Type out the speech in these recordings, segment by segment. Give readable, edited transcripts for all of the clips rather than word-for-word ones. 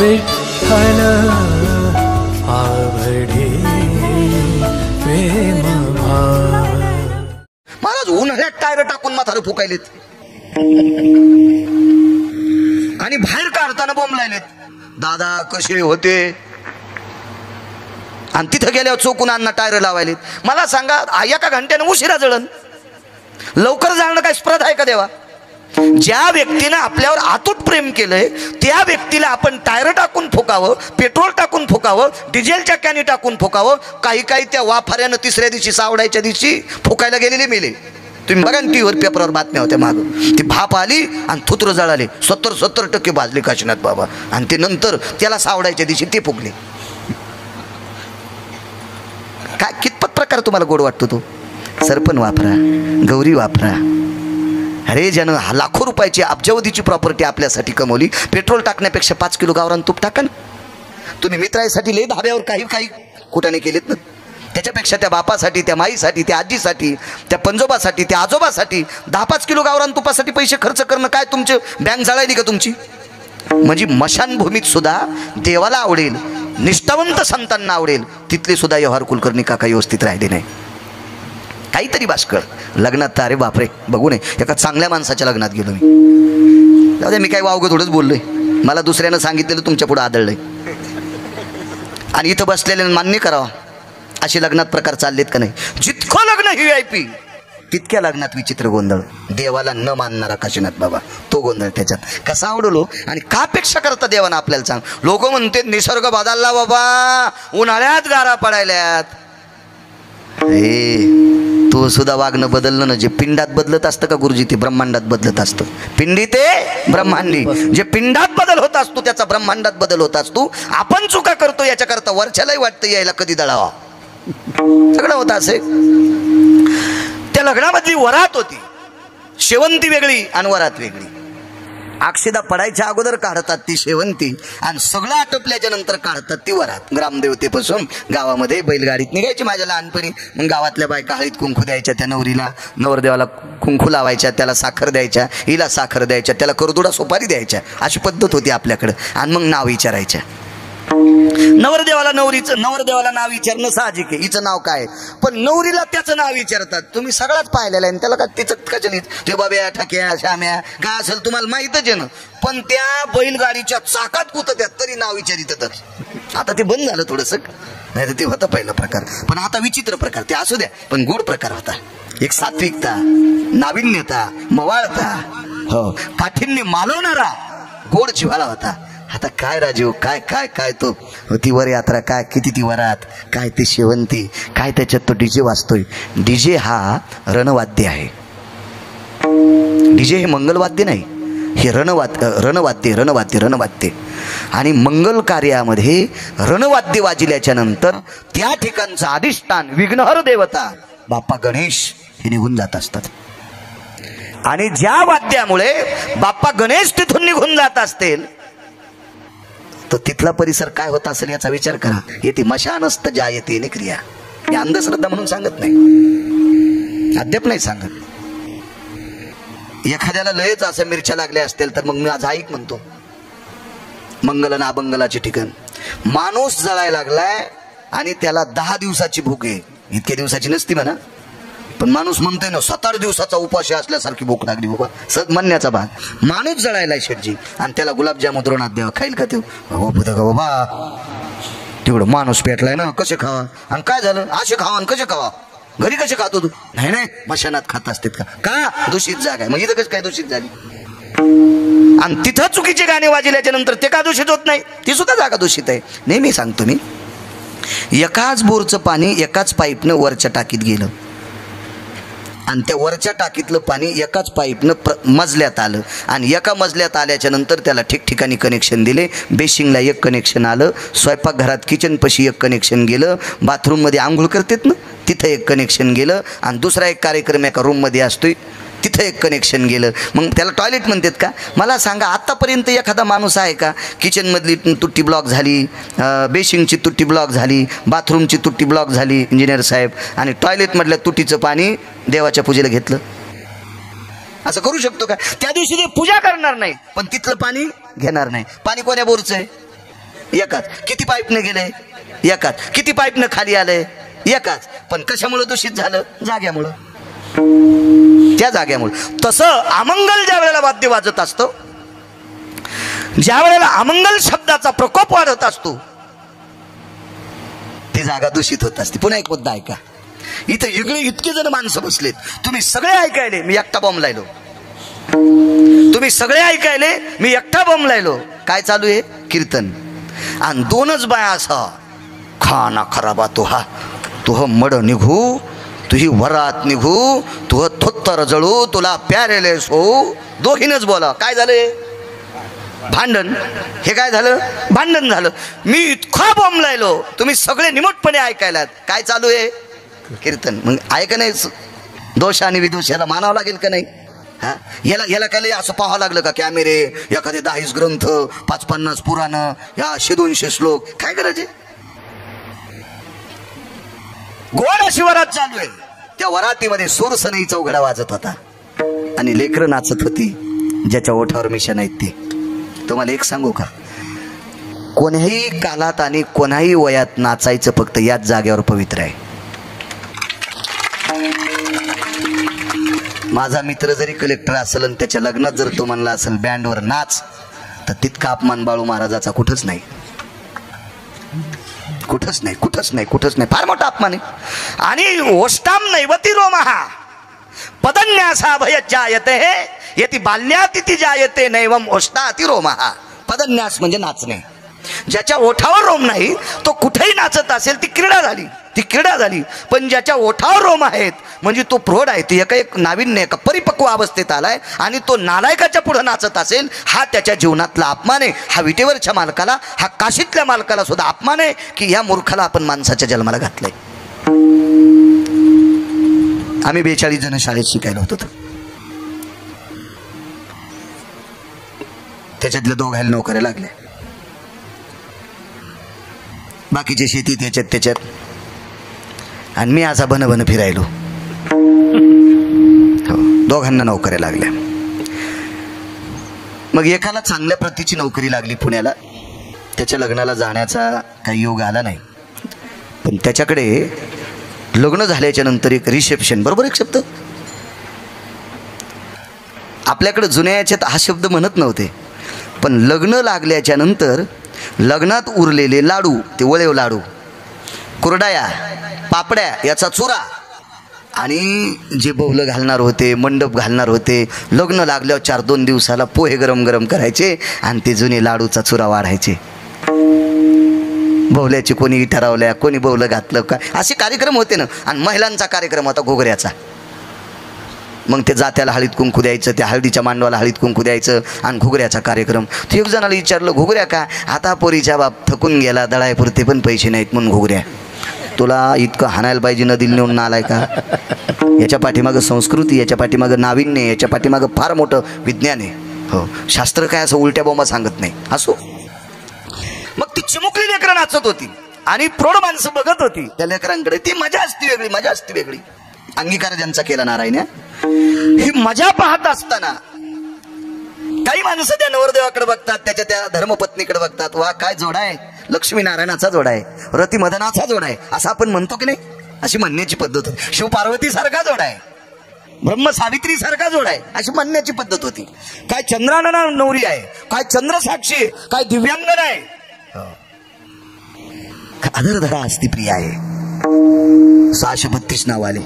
विठ्ठल आवडे प्रेम भाव। महाराज उन्हाळ्यात टायर टाकून म्हातारे फुकायलेत आणि बाहेर काढताना बोंबलायलेत, दादा कसे होते? आणि तिथं गेल्यावर चोकून अण्णा टायर लावायलेत। मला सांगा, एका घंट्यानं उशिरा जळण, लवकर जाणं काय स्पर्धा आहे का देवा? ज्या व्यक्तीने आपल्यावर अतूट प्रेम केलंय त्या व्यक्तीला आपण टायर टाकून फुकावं, पेट्रोल टाकून फुकावं, डिझेलच्या कॅनी टाकून फुकावं। काही काही त्या वाफाऱ्यानं तिसऱ्या दिवशी सावडायच्या दिवशी फुकायला गेलेले मेले। तुम्ही बघा ना टीव्हीवर पेपरवर बातम्या होत्या माग, ती भाप आली आणि थुत्र जळाले, 70% भाजले काशीनाथ बाबा, आणि ते नंतर त्याला सावडायच्या दिवशी ते फुकले। काय कितपत प्रकार तुम्हाला गोड वाटतो तो? सरपण वापरा, गौरी वापरा। अरे ज्यानं लाखो रुपयाची अब्जावधीची प्रॉपर्टी आपल्यासाठी कमवली, पेट्रोल टाकण्यापेक्षा 5 किलो गावरान तूप टाका ना। तुम्ही मित्रासाठी लय धाब्यावर काही कुठाने केलेत ना, त्याच्यापेक्षा त्या बापासाठी, त्या माईसाठी, त्या आजीसाठी, त्या पंजोबासाठी, त्या आजोबासाठी 10-5 किलो गावरान तुपासाठी पैसे खर्च करणं काय तुमची बँक जळायली का तुमची? म्हणजे मशानभूमीत सुद्धा देवाला आवडेल, निष्ठावंत संतांना आवडेल, तिथले सुद्धा व्यवहार कुलकर्णी काका व्यवस्थित राहिले नाही। काहीतरी बाष्कळ लग्नात तर अरे बापरे बघू नये, एका चांगल्या माणसाच्या लग्नात गेलो मी। जाऊ दे, मी काय वावगं थोडंच बोललोय, मला दुसऱ्यानं सांगितलेलं तुमच्या पुढे आदळलंय आणि इथं बसलेल्यानं मान्य करावं। असे लग्नात प्रकार चाललेत का नाही? जितकं लग्न VIP तितक्या लग्नात विचित्र गोंधळ, देवाला न मानणारा काशीनाथ बाबा तो गोंधळ त्याच्यात कसा आवडलो। आणि का अपेक्षा करता देवानं आपल्याला सांग? लोक म्हणते निसर्ग बदलला बाबा, उन्हाळ्यात गारा पडायल्यात। तो सुद्धा वागणं बदललं ना, जे पिंडात बदलत असतं का गुरुजी ते ब्रह्मांडात बदलत असतं। पिंडी ते ब्रह्मांडी, जे पिंडात बदल होत असतो त्याचा ब्रह्मांडात बदल होत असतो। आपण चुका करतो याच्याकरता वरच्यालाही वाटतं यायला कधी दळावा, सगळं होतं असे। त्या लग्नामधली वरात होती, शेवंती वेगळी आणि वरात वेगळी। अक्षदा पडायच्या अगोदर काढतात ती शेवंती आणि सगळं आटोपल्याच्या नंतर काढतात ती वरात। ग्रामदेवतेपासून गावामध्ये बैलगाडीत निघायची माझ्या लहानपणी, मग गावातल्या बायका हळीत कुंकू द्यायच्या त्या नवरीला, नवरदेवाला कुंकू लावायच्या, त्याला साखर द्यायच्या, हिला साखर द्यायच्या, त्याला करदुडा सुपारी द्यायच्या, अशी पद्धत होती आपल्याकडं। आणि मग नाव विचारायच्या नवरदेवाला, नवरदेवाला नाव विचारणं साहजिक आहे, हिचं नाव काय, पण नवरीला त्याचं नाव विचारतात। तुम्ही सगळ्याच पाहिलेलं आहे, त्याला का तिचं कचलीत ते बाब्या ठाक्या श्याम्या काय असेल तुम्हाला माहीतच आहे ना, पण त्या बैलगाडीच्या चाकात कुतत्यात तरी नाव विचारितच। आता ते बंद झालं थोडंसं, नाही तर ते होतं पहिला प्रकार, पण आता विचित्र प्रकार ते असू द्या, पण गोड प्रकार होता। एक सात्विकता, नाविन्यता, मवाळता, हो काठीण्य मालवणारा गोड जिव्हाळा होता। आता काय राजीव, काय काय काय तो ती वर यात्रा, काय किती ती वरात, काय ती शेवंती, काय त्याच्यात तो डीजे वाजतोय। डीजे हा रणवाद्य आहे, डीजे हे मंगलवाद्य नाही, हे रणवाद्य। आणि मंगल कार्यामध्ये रणवाद्य वाजल्याच्या नंतर त्या ठिकाणचं अधिष्ठान विघ्नहर देवता बाप्पा गणेश हे निघून जात असतात। आणि ज्या वाद्यामुळे बाप्पा गणेश तिथून निघून जात असतील तो तिथला परिसर काय होता असेल याचा विचार करा। येते मशानस्त जायते नि क्रिया, ही अंधश्रद्धा म्हणून सांगत नाही, अद्याप नाही सांगत। एखाद्याला लयच असं मिरच्या लागल्या असतील तर मग मी आज ऐक म्हणतो, मंगल आणि अबंगलाचे ठिकाण। माणूस जळायला लागलाय आणि त्याला 10 दिवसाची भूक आहे, इतक्या दिवसाची नसती म्हणा, पण माणूस म्हणतोय ना 7-8 दिवसाचा उपाशी असल्यासारखी भूक लागली बाबा, सग म्हणण्याचा भाग। माणूस जळायला शेटजी आणि त्याला गुलाबजाम उतरवण्यात द्यावा, खाईल का तो? बाबा तेवढं माणूस पेटलाय ना, कसे खावा? आणि काय झालं, असे खावा आणि कसे खावा? घरी कसे खातो तू? नाही मशानात खात असतात का दूषित जागा आहे, मग इथं कसं काय दूषित झाली? आणि तिथं चुकीचे गाणे वाजल्याच्या नंतर ते का दूषित होत नाही? ती सुद्धा जागा दूषित आहे। नेहमी सांगतो मी, एकाच बोरचं पाणी एकाच पाईपनं वरच्या टाकीत गेलं आणि त्या वरच्या टाकीतलं पाणी एकाच पाईपनं मजल्यात आलं आणि एका मजल्यात आल्याच्या नंतर त्याला ठिकठिकाणी कनेक्शन दिले। बेसिंगला एक कनेक्शन आलं, स्वयंपाकघरात किचनपाशी एक कनेक्शन गेलं, बाथरूममध्ये आंघोळ करतात ना तिथं एक कनेक्शन गेलं, आणि दुसरा एक कार्यक्रम एका रूममध्ये असतोय तिथं एक कनेक्शन गेलं, मग त्याला टॉयलेट म्हणतात का? मला सांगा आतापर्यंत एखादा माणूस आहे का किचनमधली तुट्टी ब्लॉक झाली, बेसिंगची तुट्टी ब्लॉक झाली, बाथरूमची तुट्टी ब्लॉक झाली इंजिनियर साहेब, आणि टॉयलेटमधल्या तुटीचं पाणी देवाच्या पूजेला घेतलं? असं करू शकतो का? त्या दिवशी ते पूजा करणार नाही पण तिथलं पाणी घेणार नाही। पाणी कोण्या बोरचं आहे? एकाच. किती पाईपने गेले? एकाच. किती पाईपने खाली आले? एकाच. पण कशामुळे दूषित झालं? जाग्यामुळं, त्या जाग्यामुळे. तसं अमंगल ज्या वेळेला वाद्य वाजत असतं, ज्या वेळेला अमंगल शब्दाचा प्रकोप वाढत असतो, ती जागा दूषित होत असते. पुन्हा एक मुद्दा ऐका. इथं इतके जण माणसं बसलेत, तुम्ही सगळे ऐकायले, मी एकटा बॉम्ब लायलो. तुम्ही सगळे ऐकायले, मी एकटा बॉम्ब लायलो. काय चालू आहे? कीर्तन. आणि दोनच बाया असा, खाना खराबा तुहा, तुह मड निघू, तुही वरात निघू, तुह थोत्तर जळू, तुला प्यारेले सो. दोघीनच बोला. काय झालंय? भांडण. हे काय झालं? भांडण झालं. मी इतका बॉम्ब लायलो, तुम्ही सगळे निमूटपणे ऐकायलात. काय चालू आहे? कीर्तन. मग ऐका नाही, दोष आणि विदोष याला मानावं लागेल का नाही? हा, याला काय असं पाहावं लागलं का? कॅमेरे, एखादे 10 ग्रंथ, 50 पुराण, या 100-200 श्लोक, काय करायचे? गोड अशी वरात चालू आहे. त्या वरातीमध्ये सूरसनईचा उघडा वाजत होता आणि लेकरं नाचत होती, ज्याच्या ओठावर मिशन आहेत ते. तुम्हाला एक सांगू का? कोण्याही कालात आणि कोणाही वयात नाचायचं फक्त याच जागेवर पवित्र आहे. माझा मित्र जरी कलेक्टर असेल आणि त्याच्या लग्नात जर तो म्हणला असेल बँडवर नाच, तर तितका अपमान बाळू महाराजाचा कुठंच नाही, कुठंच नाही, कुठंच नाही, कुठंच नाही. फार मोठा अपमान आहे. आणि ओष्टाम नैवती रोमहा पदन्यासा भय जायते यति बाल्यातिथी जायते नैवम ओष्टाति रोमहा. पदन्यास म्हणजे नाचणे. ज्याच्या ओठावर रोम नाही तो कुठेही नाचत असेल, ती क्रीडा झाली, ती क्रीडा झाली. पण ज्याच्या ओठावर रोम आहेत म्हणजे तो प्रौढ आहे, ती एक नाविन्य, एका परिपक्व अवस्थेत आलाय आणि तो नालायकाच्या पुढे नाचत असेल, हा त्याच्या जीवनातला अपमान आहे. हा विटेवरच्या मालकाला, हा काशीतल्या मालकाला सुद्धा अपमान आहे की या मूर्खाला आपण माणसाच्या जन्माला घातलंय. आम्ही 42 जण शाळेत शिकायला होतो, त्याच्यातल्या दोघायला नोकऱ्या लागल्या, बाकीचे शेती त्याच्यात, आणि मी असा बन फिरायलो. दोघांना नोकऱ्या लागल्या. मग एकाला चांगल्या प्रतीची नोकरी लागली पुण्याला, त्याच्या लग्नाला जाण्याचा काही योग आला नाही. पण त्याच्याकडे लग्न झाल्याच्या नंतर एक रिसेप्शन, बरोबर एक शब्द आपल्याकडे जुन्या याच्यात हा शब्द म्हणत नव्हते, पण लग्न लागल्याच्या नंतर लग्नात उरलेले लाडू, ते वळेव लाडू, कुरडाया, पापड्या, याचा चुरा, आणि जे बौलं घालणार होते, मंडप घालणार होते, लग्न लागल्यावर 4-2 दिवसाला पोहे गरम गरम करायचे आणि ते जुने लाडूचा चुरा वाढायचे. बौल्याची कोणी ठरवल्या, कोणी बौलं घातलं, काय असे कार्यक्रम होते ना. आणि महिलांचा कार्यक्रम होता घोगऱ्याचा. मग ते जात्याला हळीत कुंकू द्यायचं, त्या हळदीच्या मांडवाला हळीत कुंकू द्यायचं, आणि घुगऱ्याचा कार्यक्रम. ते एक जणाला विचारलं, घुगऱ्या का? आता पोरीच्या बाप थकून गेला, दळायपुरते पण पैसे नाहीत म्हणून घुगऱ्या. तुला इतकं हाणायला पाहिजे नदीला नेऊन नालाय का? याच्या पाठीमागं संस्कृती, याच्या पाठीमागं नाविन्य, याच्या पाठीमागं फार मोठं विज्ञान आहे. हो, शास्त्र काय असं उलट्या बोंबा सांगत नाही. असो. मग ती चिमुकली लेकरं नाचत होती आणि प्रौढ माणसं बघत होती त्या लेकरांकडे. ती मजा असती वेगळी, मजा असती वेगळी. अंगीकार ज्यांचा केला नारायण, ही मजा पाहत असताना काही माणसं त्या नवरदेवाकडे बघतात, त्याच्या त्या धर्मपत्नीकडे बघतात. वा, काय जोडा आहे, लक्ष्मीनारायणाचा जोडा आहे, रती मदनाचा जोडा आहे, असं आपण म्हणतो की नाही? अशी म्हणण्याची पद्धत होती. शिव पार्वती सारखा जोडा आहे, ब्रह्म सावित्री सारखा जोडा आहे, अशी म्हणण्याची पद्धत होती. काय चंद्रानना नवरी आहे, काय चंद्रसाक्षी आहे, काय दिव्यांगन आहे, अधरधरा असती प्रिया आहे. 632 नाव आले.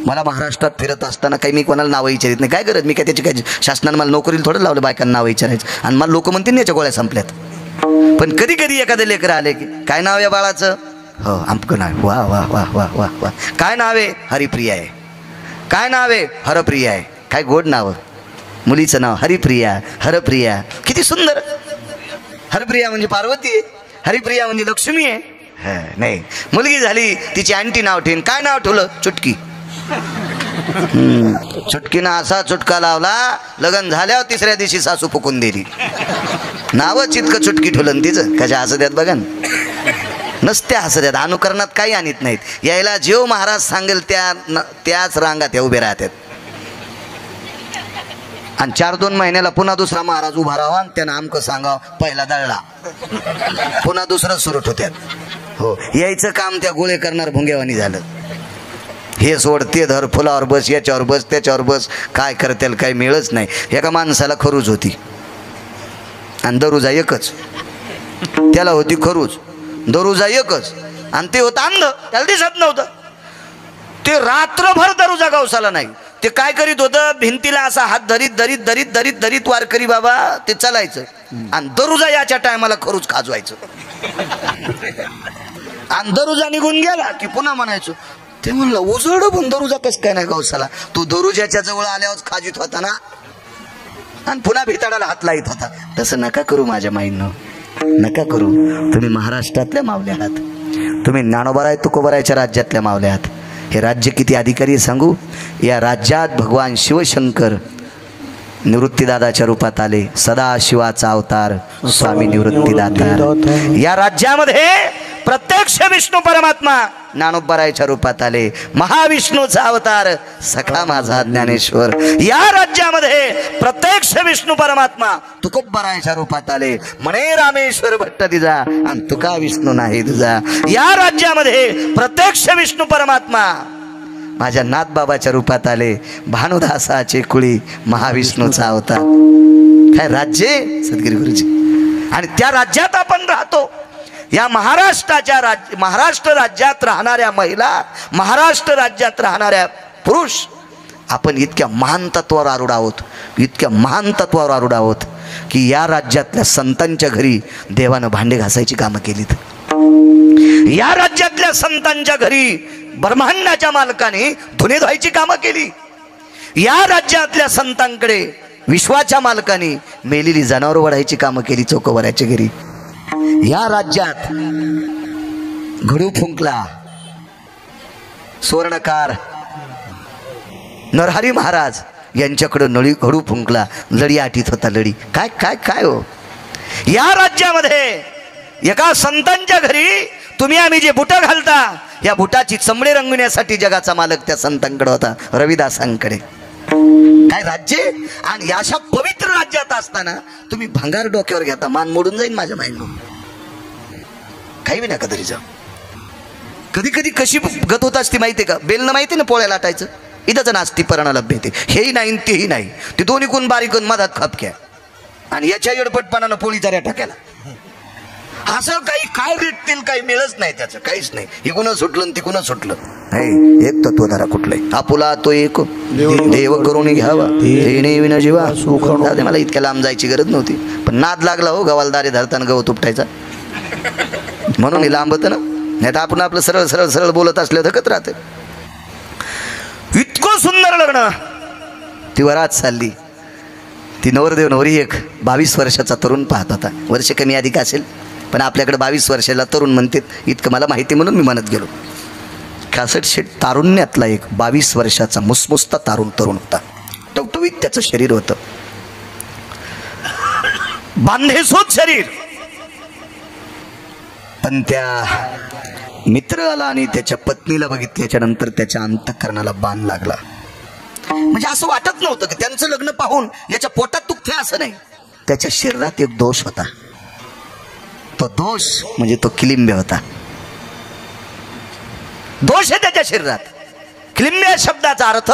मला महाराष्ट्रात फिरत असताना काही मी कोणाला नावं विचारित नाही. काय करत मी? काय त्याची काय शासनानं मला नोकरीला थोडं लावलं बायकांना नावं विचारायचं, आणि मला लोक म्हणतील याच्या गोळ्या संपल्यात. पण कधी कधी एखादे लेकरं आले की काय नाव आहे बाळाचं? हो, आमकं नाव. वा वा वा वा वा वा. काय नाव आहे? हरिप्रिया आहे. काय नाव आहे? हरप्रिया आहे. काय गोड नाव. मुलीचं नाव हरिप्रिया, हरप्रिया, किती सुंदर. हरप्रिया म्हणजे पार्वती, हरिप्रिया म्हणजे लक्ष्मी आहे. नाही, मुलगी झाली तिची आंटी नाव ठेवून काय नाव ठेवलं? चुटकी. चुटकीनं असा चुटका लावला, लग्न झाल्यावर 3ऱ्या दिवशी सासू फुकून दिली. नावच इतकं चुटकी ठेवलं तिचं. कशा हसत द्यात बघा, नसत्या हसत द्यात. अनुकरणात काही आणत नाहीत. यायला जेव महाराज सांगेल त्याच रांगात या उभे राहतात. आणि 4-2 महिन्याला पुन्हा दुसरा महाराज उभा राहावा आणि त्यानं आमकं सांगावं पहिला दळला, पुन्हा दुसरं सुरू होत्यात. हो, यायचं काम त्या गोळे करणार भुंगेवानी झालं. हे सोड ते धर, फुलावर बस, याच्यावर बस, त्याच्यावर बस, काय करतेल काही मिळच नाही. एका माणसाला खरूज होती आणि दरुजा एकच, त्याला होती खरूज, दरुजा एकच, आणि ते होतं अंध, त्याला दिसत नव्हतं. ते रात्रभर दरुजा गावसाला नाही. ते काय करीत होतं, भिंतीला असा हात धरीत धरीत धरीत धरीत धरीत वारकरी बाबा ते चालायचं आणि दरुजा याच्या टायमाला खरूज खाजवायचं. आणि दरुजा निघून गेला की पुन्हा म्हणायचो, ते म्हणलं उजड पण दरुजा कसं काय नाही गावसाला. तू दरुजाच्या जवळ आल्यावर खाजीत होता ना आणि पुन्हा भिताडाला हात लाईत होता. तसं नका करू माझ्या माईंनो, नका करू. तुम्ही महाराष्ट्रातल्या मावल्या आहात, तुम्ही ज्ञानोबाराय तुकोबारायच्या राज्यातल्या मावल्या आहात. हे राज्य किती अधिकारी सांगू. या राज्यात भगवान शिवशंकर निवृत्तीदादाच्या रूपात आले. सदाशिवाचा अवतार स्वामी निवृत्तीदाता. या राज्यामध्ये प्रत्यक्ष विष्णू परमात्मा ज्ञानोबारायच्या रूपात आले. महाविष्णूचा अवतार सखा माझा ज्ञानेश्वर. या राज्यामध्ये प्रत्यक्ष विष्णू परमात्मा तुकोबारायच्या रूपात आले. म्हणे रामेश्वर भट्ट दिजा आणि तुका विष्णू नाही तुझा. या राज्यामध्ये प्रत्यक्ष विष्णू परमात्मा माझ्या नाथबाबाच्या रूपात आले. भानुदासाचे कुळी महाविष्णूचा अवतार. काय राज्य सद्गिरी गुरुजी. आणि त्या राज्यात आपण राहतो. या महाराष्ट्र राज्यात राहणाऱ्या महिला, महाराष्ट्र राज्यात राहणाऱ्या पुरुष, आपण इतक्या महान तत्वावर आरूढ आहोत, इतक्या महान तत्वावर आरूढ आहोत की या राज्यातल्या संतांच्या घरी देवानं भांडे घासायची कामं केलीत. या राज्यातल्या संतांच्या घरी ब्रह्मांडाच्या मालकाने धुणे धुवायची कामं केली. या राज्यातल्या संतांकडे विश्वाच्या मालकाने मेलेली जनावर वढायची कामं केली चोकोबाराच्या घरी. या राज्यात घडू फुंकला स्वर्णकार नरहरी महाराज यांच्याकडं नळी घडू फुंकला. लढी आटीत होता लढी. काय काय काय हो. या राज्यामध्ये एका संतांच्या घरी तुम्ही आम्ही जे बुटं घालता, या बुटाची चमडे रंगविण्यासाठी जगाचा मालक त्या संतांकडे होता, रविदासांकडे. काय राज्य. आणि अशा पवित्र राज्यात असताना तुम्ही भंगार डोक्यावर घेता. मान मोडून जाईल माझ्या माईंनो. काही नका तरी जा. कधी कधी कशी गत होत असती माहितीये का. बेलनं माहिती ना पोळ्या लाटायचं. इथंच नास्ती पराणा लभ्य ते. हेही नाही तेही नाही. ते दोन्ही कोण बारीक मधात खपक्या आणि याच्या एडपटपणानं पोळी जऱ्या टाकायला. असं काही काय भेटतील काही मिळच नाही. त्याचं काहीच नाही. इकडून सुटलं तिकडून सुटलं. नाही एक तत्वधारा कुठलंय. आपुला तो एक देव करून घ्यावा देणे विना जीवा सुख. मला इतक्या लांब जायची गरज नव्हती. पण नाद लागला हो. गवालदारी धरताना गवत उपटायचा म्हणून लांब होतं ना. नाही तर आपण आपलं सरळ सरळ सरळ बोलत असले धकत राहते. इतकं सुंदर लग्न. ती वरात चालली. ती नवरदेव नवरी एक 22 वर्षाचा तरुण पाहत होता. वर्ष कमी अधिक असेल पण आपल्याकडे 22 वर्षाला तरुण म्हणतात इतकं मला माहिती म्हणून मी म्हणत गेलो. 61 शेट तारुण्यातला एक 22 वर्षाचा मुसमुसता तरुण होता. टवटवीत त्याचं शरीर होतं. बांधेसूत शरीर. पण त्या मित्राला आणि त्याच्या पत्नीला बघितल्याच्या नंतर त्याच्या अंतःकरणाला बाण लागला. म्हणजे असं वाटत नव्हतं की त्यांचं लग्न पाहून याच्या पोटात दुखते असं नाही. त्याच्या शरीरात एक दोष होता. तो दोष म्हणजे तो किलिंब्य होता. दोष आहे त्याच्या शरीरात. किलिंब्य शब्दाचा अर्थ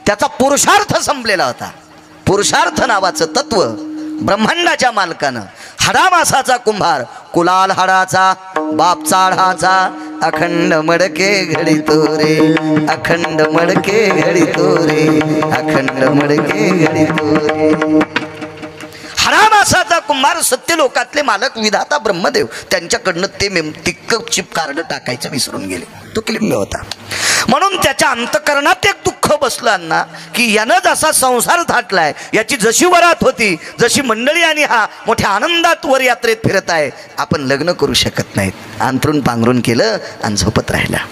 त्याचा पुरुषार्थ संपलेला होता. पुरुषार्थ नावाचं तत्व ब्रह्मांडाच्या मालकानं हाडामासाचा कुंभार कुलाल हाडाचा बाप चाढाचा अखंड मडके घडितो रे अखंड मडके घडितो रे अखंड मडके घडितो रे. हाडामासाचा कुंभार सत्यलोकातले मालक विधाता ब्रह्मदेव त्यांच्याकडनं ते तिक्क चिप कार्ड टाकायचं विसरून गेले. तो किलिंब्य होता. म्हणून त्याच्या अंतःकरणात एक दुःख बसलं अण्णा की यानं जसा संसार थाटलाय, याची जशी वरात होती, जशी मंडळी आणि हा मोठ्या आनंदात वर यात्रेत फिरत आहे, आपण लग्न करू शकत नाहीत. अंथरून पांघरून केलं आणि झोपत राहिला.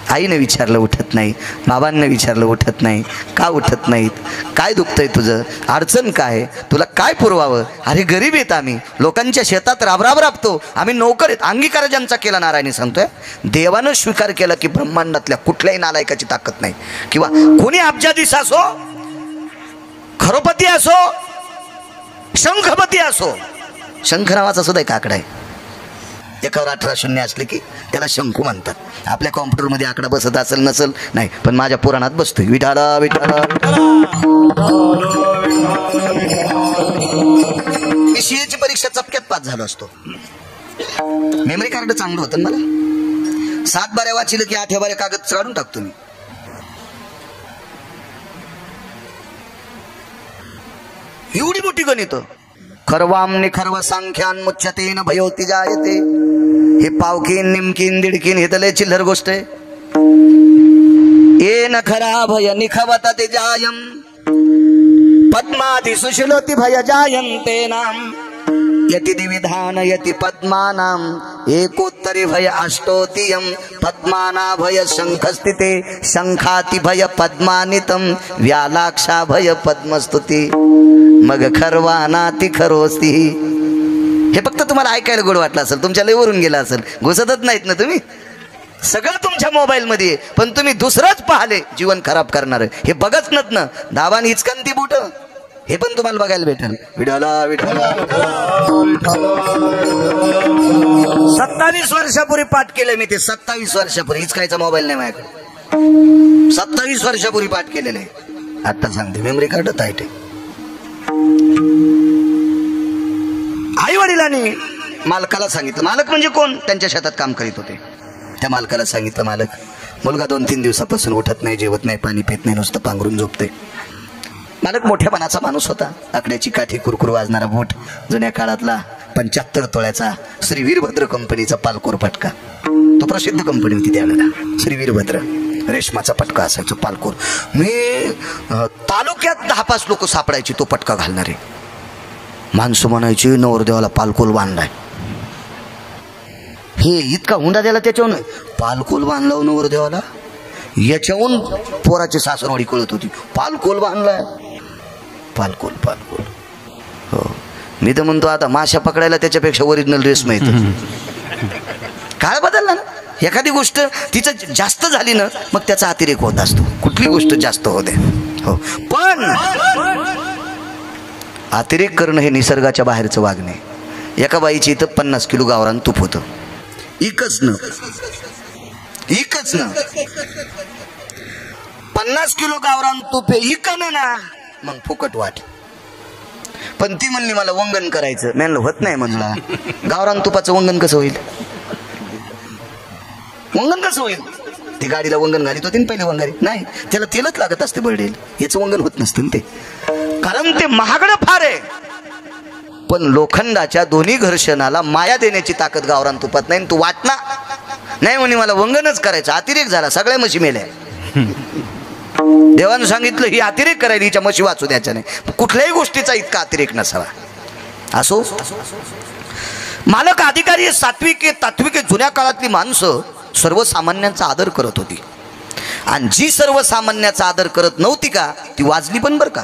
आईने विचारलं उठत नाही, बाबांना विचारलं उठत नाही. का उठत नाहीत? काय दुखतंय तुझं? अडचण काय? तुला काय पुरवावं? अरे गरीब आहेत आम्ही, लोकांच्या शेतात राबराब राबतो, आम्ही नोकर आहेत. अंगीकार ज्यांचा केला नारायणी सांगतोय. देवानं स्वीकार केला की ब्रह्मांडातल्या कुठल्याही नालायकाची ताकद नाही किंवा कोणी अब्जाधीश असो खरोपती असो, शंखपती असो, शंख नावाचा सुद्धा एक आकडा आहे. एकावर 18 शून्य असले की त्याला शंकू म्हणतात. आपल्या कॉम्प्युटरमध्ये आकडा बसत असेल नसेल नाही, पण माझ्या पुराणात बसतोय. विठाला विठाला. मी सीएची परीक्षा चपक्यात पास झालो असतो. मेमरी कार्ड चांगलं होतं मला. 7 बाऱ्या वाचिलं की 8 बाऱ्या कागद काढून टाकतो मी. एवढी मोठी गणित. खरवाम निखर्व सांख्यान मुच्यतेन भयोती जायते. हे पावकीन निमकीन दीडकीन हे तर लय चिल्लर गोष्ट आहे. ये न खरा भय निखवत ते जायम पद्मादि सुशिलोति भय जायन्ते नाम यति दिविधान यति पद्मानाम एकोत्तरी भय अष्टोतियम पद्माना भय शंखस्थिते शंखाति भय पद्मानितम व्यालाक्षा भय पद्मस्तुती मग खरवानाति खरोस्ती. हे फक्त तुम्हाला ऐकायला गोड वाटलं असेल, तुमच्या लय वरून गेला असेल. घुसतच नाहीत ना तुम्ही. सगळं तुमच्या मोबाईल मध्ये, पण तुम्ही दुसरंच पाहिले जीवन खराब करणार. हे बघच नत ना. दाबान हिचकंती बुट हे पण तुम्हाला बघायला भेटेल. विठाला विठाला. 27 वर्षापूर्वी पाठ केलं मी ते. 27 वर्षापूर्वी. हिचकायचा मोबाईल नाही माझ्याकडे. 27 वर्षापूर्वी पाठ केलेलं आहे. आता सांगते मेमरी कार्ड टाईट आहे. आई वडिलांनी मालकाला सांगितलं. मालक म्हणजे कोण? त्यांच्या शेतात काम करीत होते. त्या मालकाला सांगितलं, मालक मुलगा 2-3 दिवसापासून उठत नाही, जेवत नाही, पाणी पित नाही, नुसतं पांघरून झोपते. मालक मोठ्यापणाचा माणूस होता. आकड्याची काठी, कुरकुर वाजणारा बोट, जुन्या काळातला 75 तोळ्याचा श्री वीरभद्र कंपनीचा पालकोर पटका. तो प्रसिद्ध कंपनी होती त्यावेळेला. श्री वीरभद्र रेशमाचा पटका असायचा पालकोर. मी तालुक्यात 10-5 लोक सापडायची तो पटका घालणारे. माणसं म्हणायची नवरदेवाला पालकोल बांधलाय. हे इतका हुंडा द्यायला त्याच्याहून पालकोल बांधला नवरदेवाला. याच्याहून पोराची सासरवाडी कळत होती. पालकोल बांधलाय. पालकोल पालकोल. हो, मी तर म्हणतो आता माशा पकडायला त्याच्यापेक्षा ओरिजिनल ड्रेस माहिती. काळ बदलला ना. एखादी गोष्ट तिचं जास्त झाली ना, मग त्याचा अतिरेक होत असतो. कुठली गोष्ट जास्त होते. हो, पण अतिरेक करणं हे निसर्गाच्या बाहेरचं वागणे. एका बाईची इथं 50 किलो गावरान तूप होतं. इकच न 50 किलो गावरान तूप इकन ना, मग फुकट वाट. पण ती म्हणली मला वंगण करायचं. म्हणलं होत नाही म्हणला. गावरान तुपाचं वंगण कसं होईल? वंगण कसं होईल? ती गाडीला वंगण घालीत होती पहिले. वंगारी नाही, त्याला तेलच लागत असते बळडेल. याचं वंगण होत नसतं ते, कारण ते महागडं फार आहे. पण लोखंडाच्या दोन्ही घर्षणाला माया देण्याची ताकद गावरान तुपात नाही. तू वाटना नाही म्हणे मला वंगणच करायचं. अतिरेक झाला. सगळ्या म्हशी मेल्या. देवानं सांगितलं ही अतिरेक करायला, हिच्या म्हशी वाचू द्यायच्या नाही. कुठल्याही गोष्टीचा इतका अतिरेक नसावा. असो, मालक अधिकारी सात्विक तात्विक जुन्या काळातली माणसं सर्वसामान्यांचा आदर करत होती. आणि जी सर्वसामान्याचा आदर करत नव्हती का, ती वाजली पण बरं का.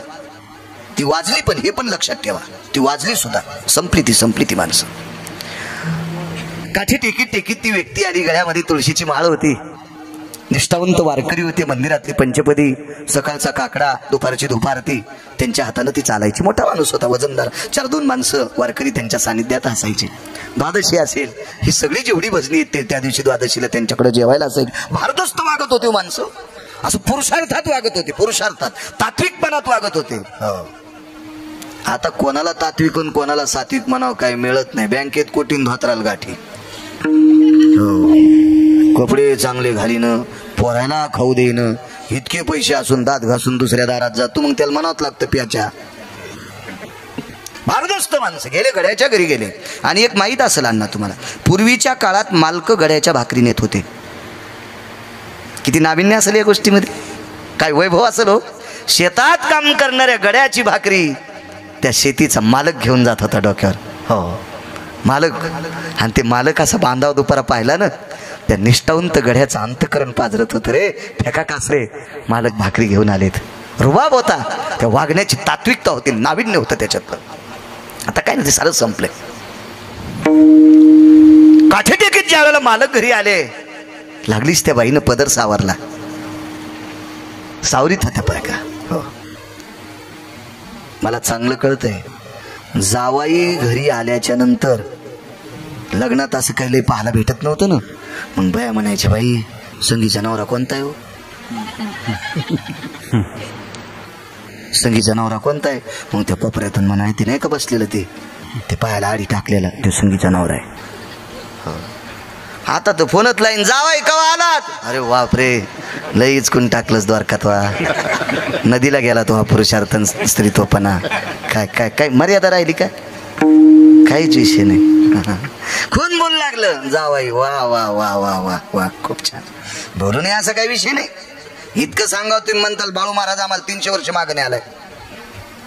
ती वाजली पण, हे पण लक्षात ठेवा. ती वाजली सुद्धा. संपली ती माणसं. काठी टेकीत ती व्यक्ती आली. गळ्यामध्ये तुळशीची माळ होती. निष्ठावंत वारकरी होते. मंदिरातली पंचपदी, सकाळचा काकडा, दुपारची धुपारती त्यांच्या हातानं ती चालायची. मोठा माणूस होता, वजनदार. 4-2 माणसं वारकरी त्यांच्या सानिध्यात असायची. द्वादशी असेल, ही सगळी जेवढी भजनी येते त्या दिवशी द्वादशीला त्यांच्याकडे जेवायला असेल. भारदस्त वागत होते माणसं. असं पुरुषार्थात वागत होते. पुरुषार्थात, तात्विकपणात वागत होते. आता कोणाला तात्विक आणि कोणाला सात्विक म्हणावं काय मिळत नाही. बँकेत कोटीन धोत्राल गाठी. कपडे चांगले घालीनं, पोरायला खाऊ देणं, इतके पैसे असून दात घासून दुसऱ्या दारात जातो, मग त्याला म्हणावं लागतं प्याच्या. भारदस्त माणसं गेले, गड्याच्या घरी गेले. आणि एक माहीत असेल अण्णा तुम्हाला, पूर्वीच्या काळात मालक गड्याच्या भाकरी नेत होते. किती नाविन्य असेल या गोष्टीमध्ये, काय वैभव असेल हो. शेतात काम करणाऱ्या गड्याची भाकरी त्या शेतीचा मालक घेऊन जात होता डोक्यावर. हो, मालक. आणि ते मालक असा बांधाव दुपारा पाहिला ना, त्या निष्ठावंत गड्याचं अंतकरण पाजरत होतं रे. फेका कासरे मालक भाकरी घेऊन आलेत. रुबाब होता, त्या वागण्याची तात्विकता होती, नाविन्य होतं त्याच्यातलं. आता काय नाही, ते सारं संपलंय. काठी टेकीत ज्या वेळेला मालक घरी आले, लागलीच त्या बाईनं पदर सावरला. सावरीत होत्या पाय का. हो, मला चांगलं कळतंय, जावाई घरी आल्याच्या नंतर लग्नात असं काही लई पाहायला भेटत नव्हतं ना. मग बाया म्हणायच्या, बाई संगीचा नवरा कोणता आहे हो, संगीचा नवरा कोणता आहे. मग त्या कोपऱ्यातून म्हणायचे नाही का बसलेलं ते पायाला आडी टाकलेला, तो संगीचा नवरा आहे. आता तर फोनच लाईन, जावाई कवा आलात. अरे बापरे, लईच कुण टाकलंच द्वारकात वा. नदीला गेला तो हा पुरुषार्थ स्त्रीत्वपणा. काय काय काय मर्यादा राहिली का? काहीच विषय नाही. खून बोलू लागलं जावाई, वा वा वा वा वा वा, खूप छान बोलू नये असं काही विषय नाही. इतकं सांगा तुम्ही म्हणताल बाळू महाराज आम्हाला 300 वर्ष मागणे आलाय,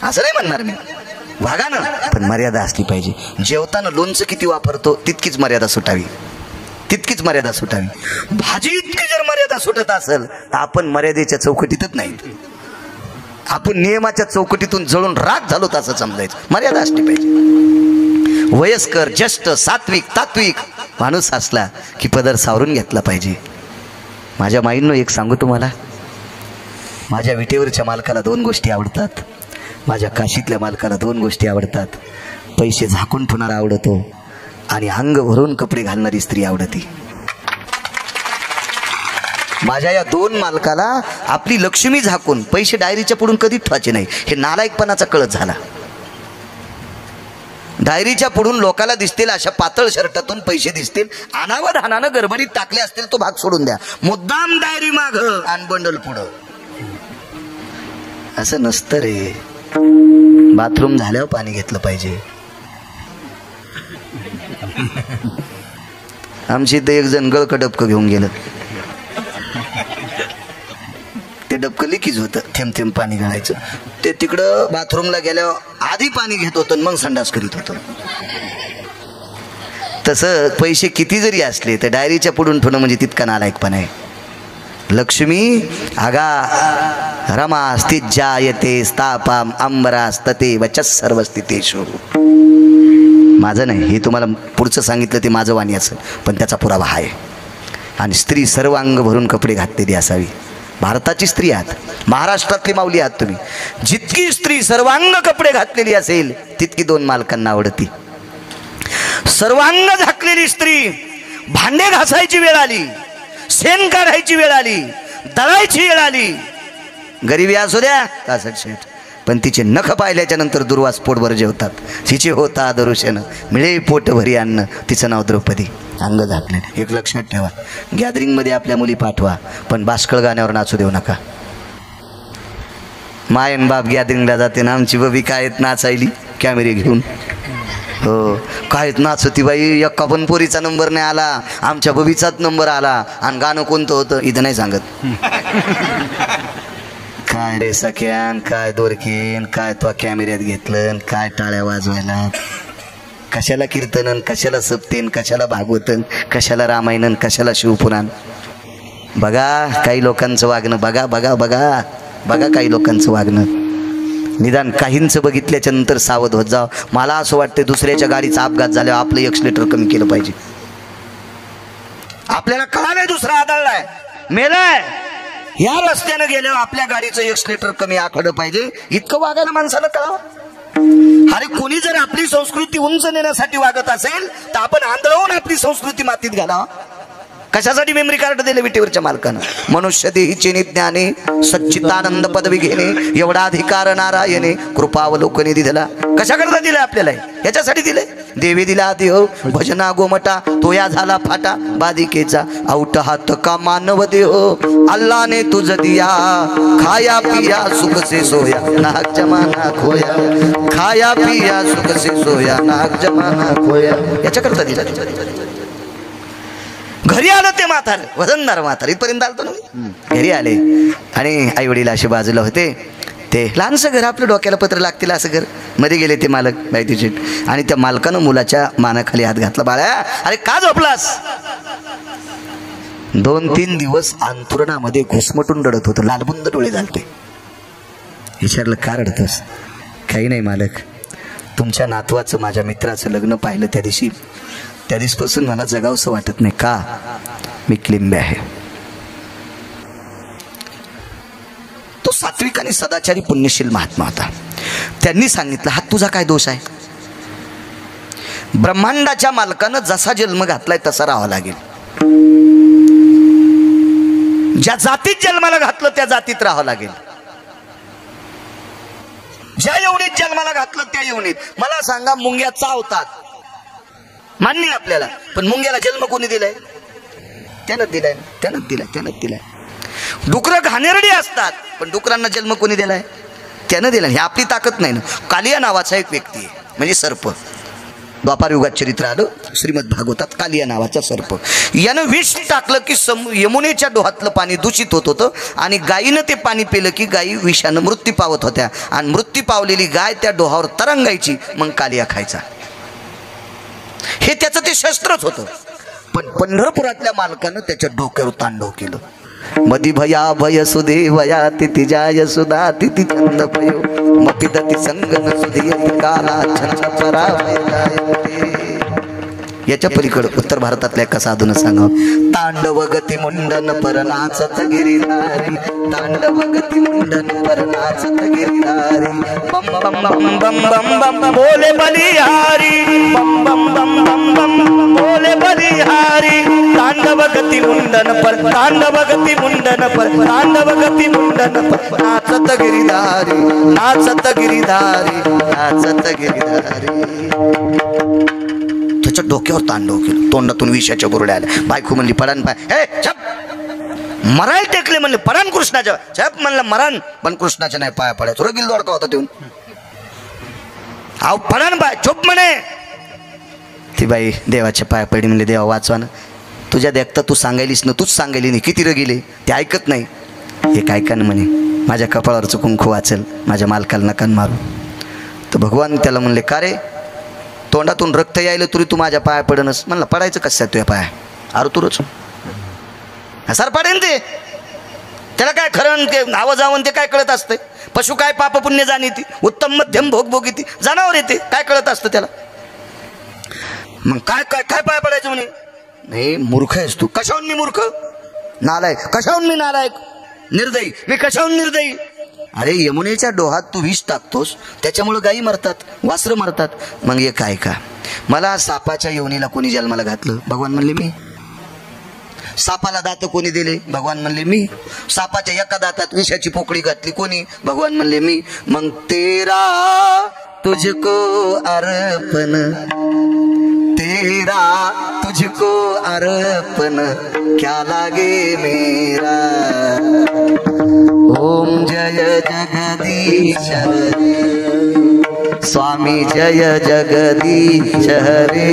असं नाही म्हणणार मी. वागा ना, पण मर्यादा असली पाहिजे. जेवताना लोणचं किती वापरतो तितकीच मर्यादा सुटावी, तितकीच मर्यादा सुटावी. भाजी इतकी जर मर्यादा सुटत असेल तर आपण मर्यादेच्या चौकटीतच नाहीत, आपण नियमाच्या चौकटीतून जळून राग झालो असं समजायचं. मर्यादा असली पाहिजे. वयस्कर, ज्येष्ठ, सात्विक, तात्विक माणूस असला की पदर सावरून घेतला पाहिजे. माझ्या माईंनो एक सांगू तुम्हाला, माझ्या विटेवरच्या मालकाला 2 गोष्टी आवडतात, माझ्या काशीतल्या मालकाला 2 गोष्टी आवडतात. पैसे झाकून ठेवणारा आवडतो आणि अंग भरून कपडे घालणारी स्त्री आवडती. माझ्या या 2 मालकाला आपली लक्ष्मी झाकून पैसे डायरीच्या पुढून कधी ठेवायचे नाही. हे नालायकपणाचा कळत झाला. डायरीच्या पुढून लोकाला दिसतील अशा पातळ शर्टातून पैसे दिसतील, अनावधानानं गडबडीत टाकले असतील तो भाग सोडून द्या. मुद्दाम डायरी माग आणि बंडल पुढं, असं नसतं रे. बाथरूम झाल्यावर पाणी घेतलं पाहिजे. आमची इथं एक जण गळक डबकं घेऊन गेलं, ते डबकं लिकीज होतं, थेंब थेंब पाणी घालायचं. ते तिकडं बाथरूमला गेल्यावर आधी पाणी घेत होतं मग संडास करीत होतं. तसं पैसे किती जरी असले तर डायरीच्या पुढून ठेवणं म्हणजे तितका नालायकपणा आहे. लक्ष्मी आगा रमा स्थिज्जायते स्थापाम अंबरास्तते वचस सर्व स्थितेषु. माझं नाही, हे तुम्हाला पुढचं सांगितलं ते माझं वाणी असेल, पण त्याचा पुरावा आहे. आणि स्त्री सर्व अंग भरून कपडे घातलेली असावी. भारताची स्त्री आहात, महाराष्ट्रातली माऊली आहात तुम्ही. जितकी स्त्री सर्वांग कपडे घातलेली असेल तितकी 2 मालकांना आवडती. सर्वांग झाकलेली स्त्री, भांडे घासायची वेळ आली, शेण काढायची वेळ आली, दळायची वेळ आली, गरिबी असू द्या कासट शेठ, पण तिचे नख पाहिल्याच्या नंतर दुर्वास पोटभर जेवतात. तिचे होता दरुशन मिळे पोट भरी अन्न, तिचं नाव द्रौपदी. अंग झाकले. एक लक्षात ठेवा, गॅदरिंगमध्ये आपल्या मुली पाठवा, पण बाष्कळ गाण्यावर नाचू देऊ नका. मायन बाप गॅदरिंगला जाते ना, आमची बबी काय नाचायली कॅमेरे घेऊन. हो, काय नाचती बाई, एक्का पण पोरीचा नंबर नाही आला, आमच्या बबीचाच नंबर आला. आणि गाणं कोणतं होतं इथं नाही सांगत. काय रे सख्यान, काय दोरकेन, काय तो कॅमेऱ्यात घेतलं, काय टाळ्या वाजवायला, कशाला कीर्तनन, कशाला सप्तेन, कशाला भागवतन, कशाला रामायणन, कशाला शिवपुराण. बघा काही लोकांचं वागणं, बघा बघा बघा बघा काही लोकांचं वागणं. निदान काहींचं बघितल्याच्या नंतर सावध होत जाव. मला असं वाटतं दुसऱ्याच्या गाडीचा अपघात झाल्यावर आपलं एक्सलेटर कमी केलं पाहिजे. आपल्याला कळालंय दुसरा आदळलाय, मेलाय, या रस्त्यानं गेल्यावर आपल्या गाडीचं एक्सलेटर कमी आखलं पाहिजे. इतकं वागायला माणसाला कळावं. अरे कोणी जर आपली संस्कृती उंच नेण्यासाठी वागत असेल तर आपण आंधळवून आपली संस्कृती मातीत घाला. कशासाठी मेमरी कार्ड दिले विटेवरच्या मालकानं? मनुष्य देहीचे निज्ञाने सच्चिदानंद पदवी घेणे एवढा अधिकार नारायणे कृपावलोकने दिला. कशाकरता दिलाय आपल्याला? याच्यासाठी दिले. देवी दिला देह भजना गोमटा तोया झाला फाटा बाधिकेचा औट हात का मानव देह अल्लाने तुझ दिया खाया पिया सुख से सोया नाक जमाना खोया खाया पिया सुख से सोया नाक जमाना खोया. याच्याकरता दिला. घरी आलं ते म्हातार वजनदार म्हातार इथपर्यंत आलतो ना. घरी आले आणि आई वडील असे बाजूला होते. ते लहानसं घर आपल्या डोक्याला पत्र लागतील असं घर. मध्ये गेले ते मालक बायतीचे आणि त्या मालकानं मुलाच्या मानाखाली हात घातला. बाळा अरे का झोपलास? 2-3 दिवस अंथरुणामध्ये घुसमटून रडत होतं. लालबुंद डोळे झालते. विचारलं का रडतोस? काही नाही मालक, तुमच्या नातवाचं माझ्या मित्राचं लग्न पाहिलं त्या दिवसपासून मला जगावंसं वाटत नाही. का? मी क्लिंबे आहे. तो सात्विक आणि सदाचारी पुण्यशील महात्मा होता. त्यांनी सांगितलं हा तुझा काय दोष आहे? ब्रह्मांडाच्या मालकानं जसा जन्म घातलाय तसा राहावा लागेल. ज्या जातीत जन्माला घातलं त्या जातीत राहावं लागेल. ज्या योनीत जन्माला घातलं त्या योनीत. मला सांगा, मुंग्या चावतात, मान्य आहे आपल्याला, पण मुंग्याला जन्म कोणी दिलाय? त्यानं दिलाय, त्यानं दिलाय, त्यानं दिलाय. डुकरं घाणेरडी असतात, पण डुकरांना जन्म कोणी दिलाय? त्यानं दिलाय. ही आपली ताकद नाही ना. कालिया नावाचा एक व्यक्ती आहे, म्हणजे सर्प. द्वापार युगात चरित्र आलं श्रीमद भागवतात. कालिया नावाचा सर्प, यानं विष टाकलं की यमुनेच्या डोहातलं पाणी दूषित होत होतं आणि गायीनं ते पाणी पिलं की गायी विषानं मृत्यू पावत होत्या आणि मृत्यू पावलेली गाय त्या डोहावर तरंगायची, मग कालिया खायचा. हे त्याचं ते शस्त्रच होतं. पण पंढरपुरातल्या मालकानं त्याच्या डोक्यावर तांडव केलं. मधी भया भय सुदेवया तिथी जाय सुधा तिथी छंद पयो मपिदती संगन सुधियती काला छंद परावय. याच्या पलीकडे उत्तर भारतातल्या एका साधून सांगावं. तांडव गती मुंडन पर नाचत गिरिधारी, तांडव गती मुंडन पर नाचत गिरिधारी, बम बम बम बम बम बम बोले बलिहारी, बम बम बम बम बम बोले बलिहारी. तांडव गती मुंडन पर, तांडव गती मुंडन पर, तांडव गती मुंडन पर नाचत गिरिधारी, नाचत गिरिधारी, नाचत गिरिधारी. त्याच्या डोक्यावर तांडव केलं. तोंडातून विषाच्या बुरड्या आल्या. बायको म्हणली पडान पाय, हे छप मरायला टेकले. म्हणले पडान कृष्णाच्या, छप म्हणलं मरान, पण कृष्णाच्या नाही पाया पडायचं. रगील दोडका होता देऊन, आव पडान पाय चुप म्हणे. ती बाई देवाच्या पाया पडली. म्हणले देवा वाचवा ना, तुझ्या देखता तू सांगायलीस ना, तूच सांगायली नाही. किती रगिले ते ऐकत नाही. एक ऐका ना म्हणे, माझ्या कपाळावरचं कुंकू वाचेल, माझ्या मालकाला नकान मारू. तर भगवान त्याला म्हणले का रे, तोंडातून रक्त यायला तरी तू माझ्या पाया पडनस. म्हणलं पडायचं कसं तुझ्या पाया? अरे तुरच सर पडेन ते, त्याला काय खरं ते आवाज आवन ते काय कळत असते? पशु काय पाप पुण्य जाणीती, उत्तम मध्यम भोग भोगीती, जनावर येते काय कळत असतं त्याला? मग काय काय काय पाया पडायचं म्हणे? नाही मूर्ख आहेस तू. कशाहून मी मूर्ख? नालायक. कशाहून मी नालायक? निर्दयी. मी कशाहून निर्दयी? अरे यमुनेच्या डोहात तू विष टाकतोस, त्याच्यामुळे गायी मरतात, वासरं मरतात. मग हे काय का, मला सापाच्या योनीला कोणी जन्माला घातलं? भगवान म्हणले मी. सापाला दात कोणी दिले? भगवान म्हणले मी. सापाच्या एका दातात विषाची पोकळी घातली कोणी? भगवान म्हणले मी. मग तेरा तुझको अर्पण, तेरा तुझको अर्पण, क्या लागे मेरा. ओम जय जगदीश हरे, स्वामी जय जगदीश हरे,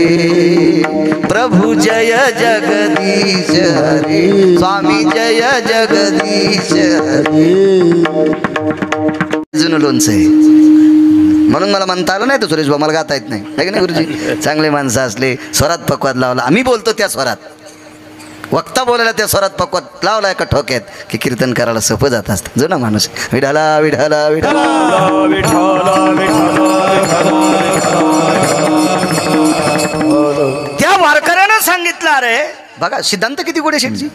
प्रभु जय जगदीश हरे, स्वामी जय जगदीश हरे. जुनं लोणचं आहे म्हणून मला म्हणता आलं नाही तर सुरेश भाऊ मला गाता येत नाही, आहे की नाही गुरुजी? चांगले माणसं असले, स्वरात पक्वात लावला. आम्ही बोलतो त्या स्वरात, वक्ता बोलायला त्या स्वरात पक्वात लावला एका ठोक्यात की कीर्तन करायला सोपं जात असतं. जुना माणूस विठाला विठाला विठाला त्या वारकऱ्यानं सांगितलं. अरे बघा सिद्धांत किती गोडे शेठजी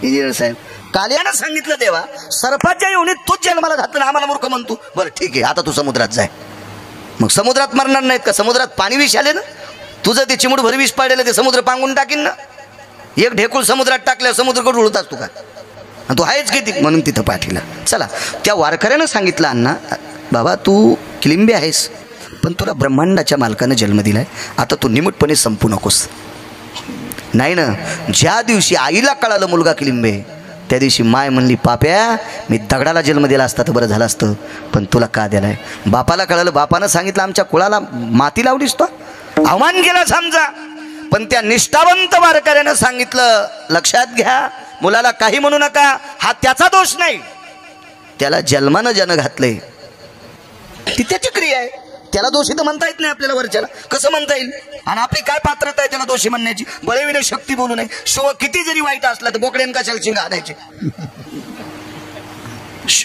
इंजिनियर साहेब. कालियानं सांगितलं देवा सर्पाच्या योनीत तूच जन्माला घातलं, आम्हाला मूर्ख म्हणतो. बरं ठीक आहे, आता तू समुद्रात जाय. मग समुद्रात मरणार नाहीत का? समुद्रात पाणी विष आले ना, तुझं ते चिमूड भर विष पाडलेलं ते समुद्र पांगून टाकीन ना. एक ढेकूळ समुद्रात टाकल्यावर समुद्र कडून उडत असतो का? तू आहेच किती म्हणून तिथं पाठीला. चला त्या वारकऱ्यानं सांगितलं अण्णा बाबा तू किलिंबी आहेस, पण तुला ब्रह्मांडाच्या मालकानं जन्म दिलाय, आता तू निमूटपणे संपू नकोस. नाही ना, ज्या दिवशी आईला कळालं मुलगा किलिंबे त्या दिवशी माय म्हणली पाप्या मी दगडाला जन्म दिला असता तर बरं झालं असतं, पण तुला का दिलाय? बापाला कळालं, बापानं सांगितलं आमच्या कुळाला माती लावलीस तो, अवमान केला समजा. पण त्या निष्ठावंत वारकऱ्यानं सांगितलं लक्षात घ्या, मुलाला काही म्हणू नका, हा त्याचा दोष नाही, त्याला जन्मानं जन घातलंय ती त्याची क्रिया आहे, त्याला दोषी तर म्हणता येत नाही आपल्याला. वरच्याला कसं म्हणता येईल? आणि आपली काय पात्रता आहे त्याला दोषी म्हणण्याची? बळविने शक्ती बोलू नये. शिव किती जरी वाईट असला तर बोकड्यान कशाला शिंग आणायचे?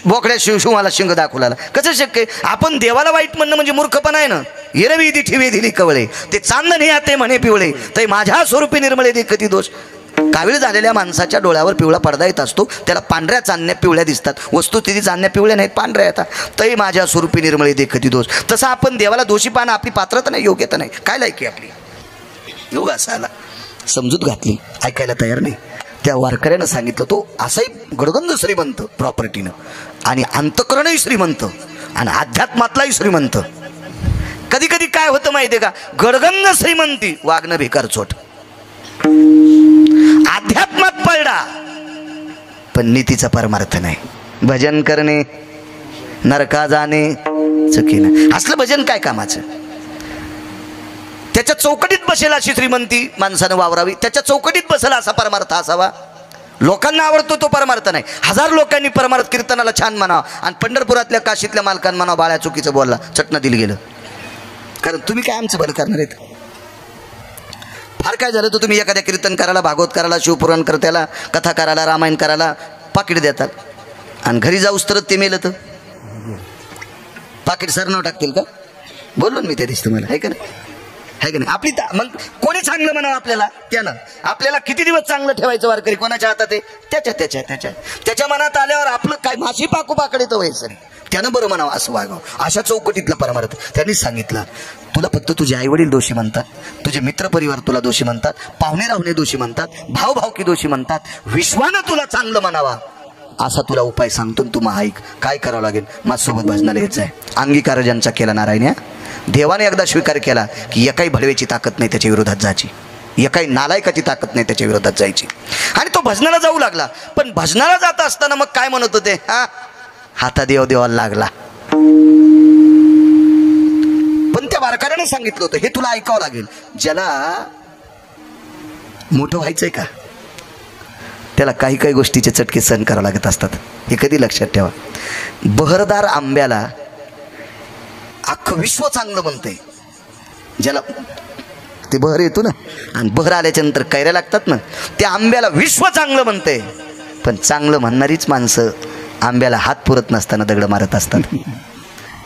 बोकड्या शिवाला शिंग दाखवला कसं शक्य? आपण देवाला वाईट म्हणणं म्हणजे मूर्खपणा आहे ना. हिरवी ठिवे दिली कवळे, ते चांदणे आते म्हणे पिवळे, ते माझ्या स्वरूपी निर्मळे दे कधी दोष. कावीळ झालेल्या माणसाच्या डोळ्यावर पिवळा पडदा येत असतो, त्याला पांढऱ्या चांदण्या पिवळ्या दिसतात. वस्तू तिथे चांदण्या पिवळ्या नाहीत, पांढऱ्या येतात. तै माझ्या स्वरूपी निर्मळे देखती दोष. तसं आपण देवाला दोषी पाहणं आपली पात्रता नाही, योग्यता नाही. काय लायकी आपली? योग असायला समजूत घातली, ऐकायला तयार नाही. त्या वारकऱ्यानं सांगितलं, तो असाही गडगंज श्रीमंत प्रॉपर्टीनं, आणि अंतकरणही श्रीमंत, आणि अध्यात्मातलाही श्रीमंत. कधी कधी काय होतं माहितीये का, गडगंज श्रीमंती वागणं भिकार चोट, अध्यात्मात पडला पण नीतीचा परमार्थ नाही. भजन करणे नरका जाणे चुकीनं, असलं भजन काय कामाचं? त्याच्या चौकटीत बसेल अशी श्रीमंती माणसानं वावरावी, त्याच्या चौकटीत बसेल असा परमार्थ असावा. लोकांना आवडतो तो परमार्थ नाही. 1000 लोकांनी परमार्थ कीर्तनाला छान म्हणावं, आणि पंढरपुरातल्या काशीतल्या मालकांना म्हणावं बाळ्या चुकीचं बोलला, चटणं दिलं गेलं. कारण तुम्ही काय आमचं बरं करणार आहेत? फार काय झालं तर तुम्ही एखाद्या कीर्तन करायला, भागवत करायला, शिवपुराण करत्याला, कथा करायला, रामायण करायला पाकिट देतात, आणि घरी जाऊस तर ते मेलं तर पाकिट सरनाव टाकतील का? बोललो मी त्या दिवशी तुम्हाला, आहे का नाही? आहे का नाही? आपली मग कोणी चांगलं म्हणावं आपल्याला? त्यानं आपल्याला किती दिवस चांगलं ठेवायचं वारकरी? कोणाच्या हातात आहे? त्याच्या मनात आल्यावर आपलं काय माशी पाकू पाकडे तर व्हायचं नाही. त्यानं बरं म्हणावं, असं वागावं. अशा चौकटीतला परमार्थ त्यांनीच सांगितलं. तुला फक्त तुझे आईवडील दोषी म्हणतात, तुझे मित्रपरिवार तुला दोषी म्हणतात, पाहुणे राहुणे दोषी म्हणतात, भावभावकी दोषी म्हणतात. विश्वानं तुला चांगलं म्हणावा असा तुला उपाय सांगतो, तू मग ऐक. काय करावं लागेल? माझ्यासोबत भजनाला यायचं आहे. अंगीकार ज्यांचा केला नारायण, देवाने एकदा स्वीकार केला की एकाही भडवेची ताकद नाही त्याच्या विरोधात जायची, एकाही नालायकाची ताकद नाही त्याच्या विरोधात जायची. आणि तो भजनाला जाऊ लागला. पण भजनाला जात असताना मग काय म्हणत होते? हाता देव देवाला लागला. पण त्या वारकऱ्याने सांगितलं होतं, हे तुला ऐकावं लागेल. ज्याला मोठं व्हायचंय का, त्याला काही काही गोष्टीचे चटके सहन करावे लागत असतात. हे कधी लक्षात ठेवा. बहरदार आंब्याला अख्खं विश्व चांगलं म्हणतंय. ज्याला ते बहर येतो ना, आणि बहर आल्याच्या नंतर कैऱ्या लागतात ना, त्या आंब्याला विश्व चांगलं म्हणतंय. पण चांगलं म्हणणारीच माणसं आंब्याला हात पुरत नसताना दगड मारत असतात.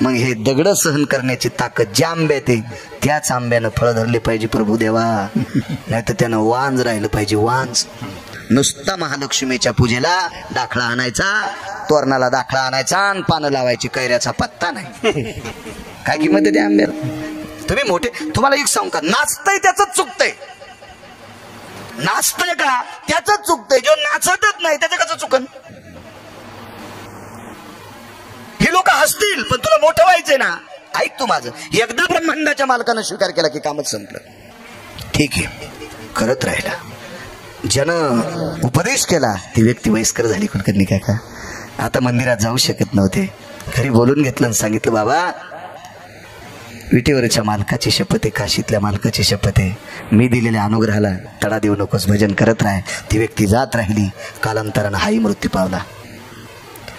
मग हे दगड सहन करण्याची ताकद ज्या आंब्यात आहे, त्याच आंब्यानं फळ धरले पाहिजे प्रभू देवा, नाही तर त्यानं वांज राहिलं पाहिजे, वांज. नुसता महालक्ष्मीच्या पूजेला दाखला आणायचा, तोरणाला दाखला आणायचा, आणि पानं लावायची, कैऱ्याचा पत्ता नाही. काय किंमत आहे त्या आंब्याला? तुम्ही मोठे, तुम्हाला एक सांगू का, नाचतंय त्याच चुकतंय. नाचतंय का त्याच चुकतंय, जो नाचतच नाही त्याचं कसं चुकन? हे लोक हसतील, पण तुला मोठं व्हायचंय ना. ऐक तू माझं, एकदा ब्रह्मांडाच्या मालकानं स्वीकार केला की कामच संपलं. ठीक आहे, करत राहिला. ज्यानं उपदेश केला ती व्यक्ती वयस्कर झाली कुलकर्णी काका, आता मंदिरात जाऊ शकत नव्हते. घरी बोलून घेतलं आणि सांगितलं, बाबा विटेवरच्या मालकाची शपथ आहे, काशीतल्या मालकाची शपथ आहे, मी दिलेल्या अनुग्रहाला तडा देऊ नकोस, भजन करत राह. ती व्यक्ती जात राहिली. कालांतरानं हाही मृत्यू पावला.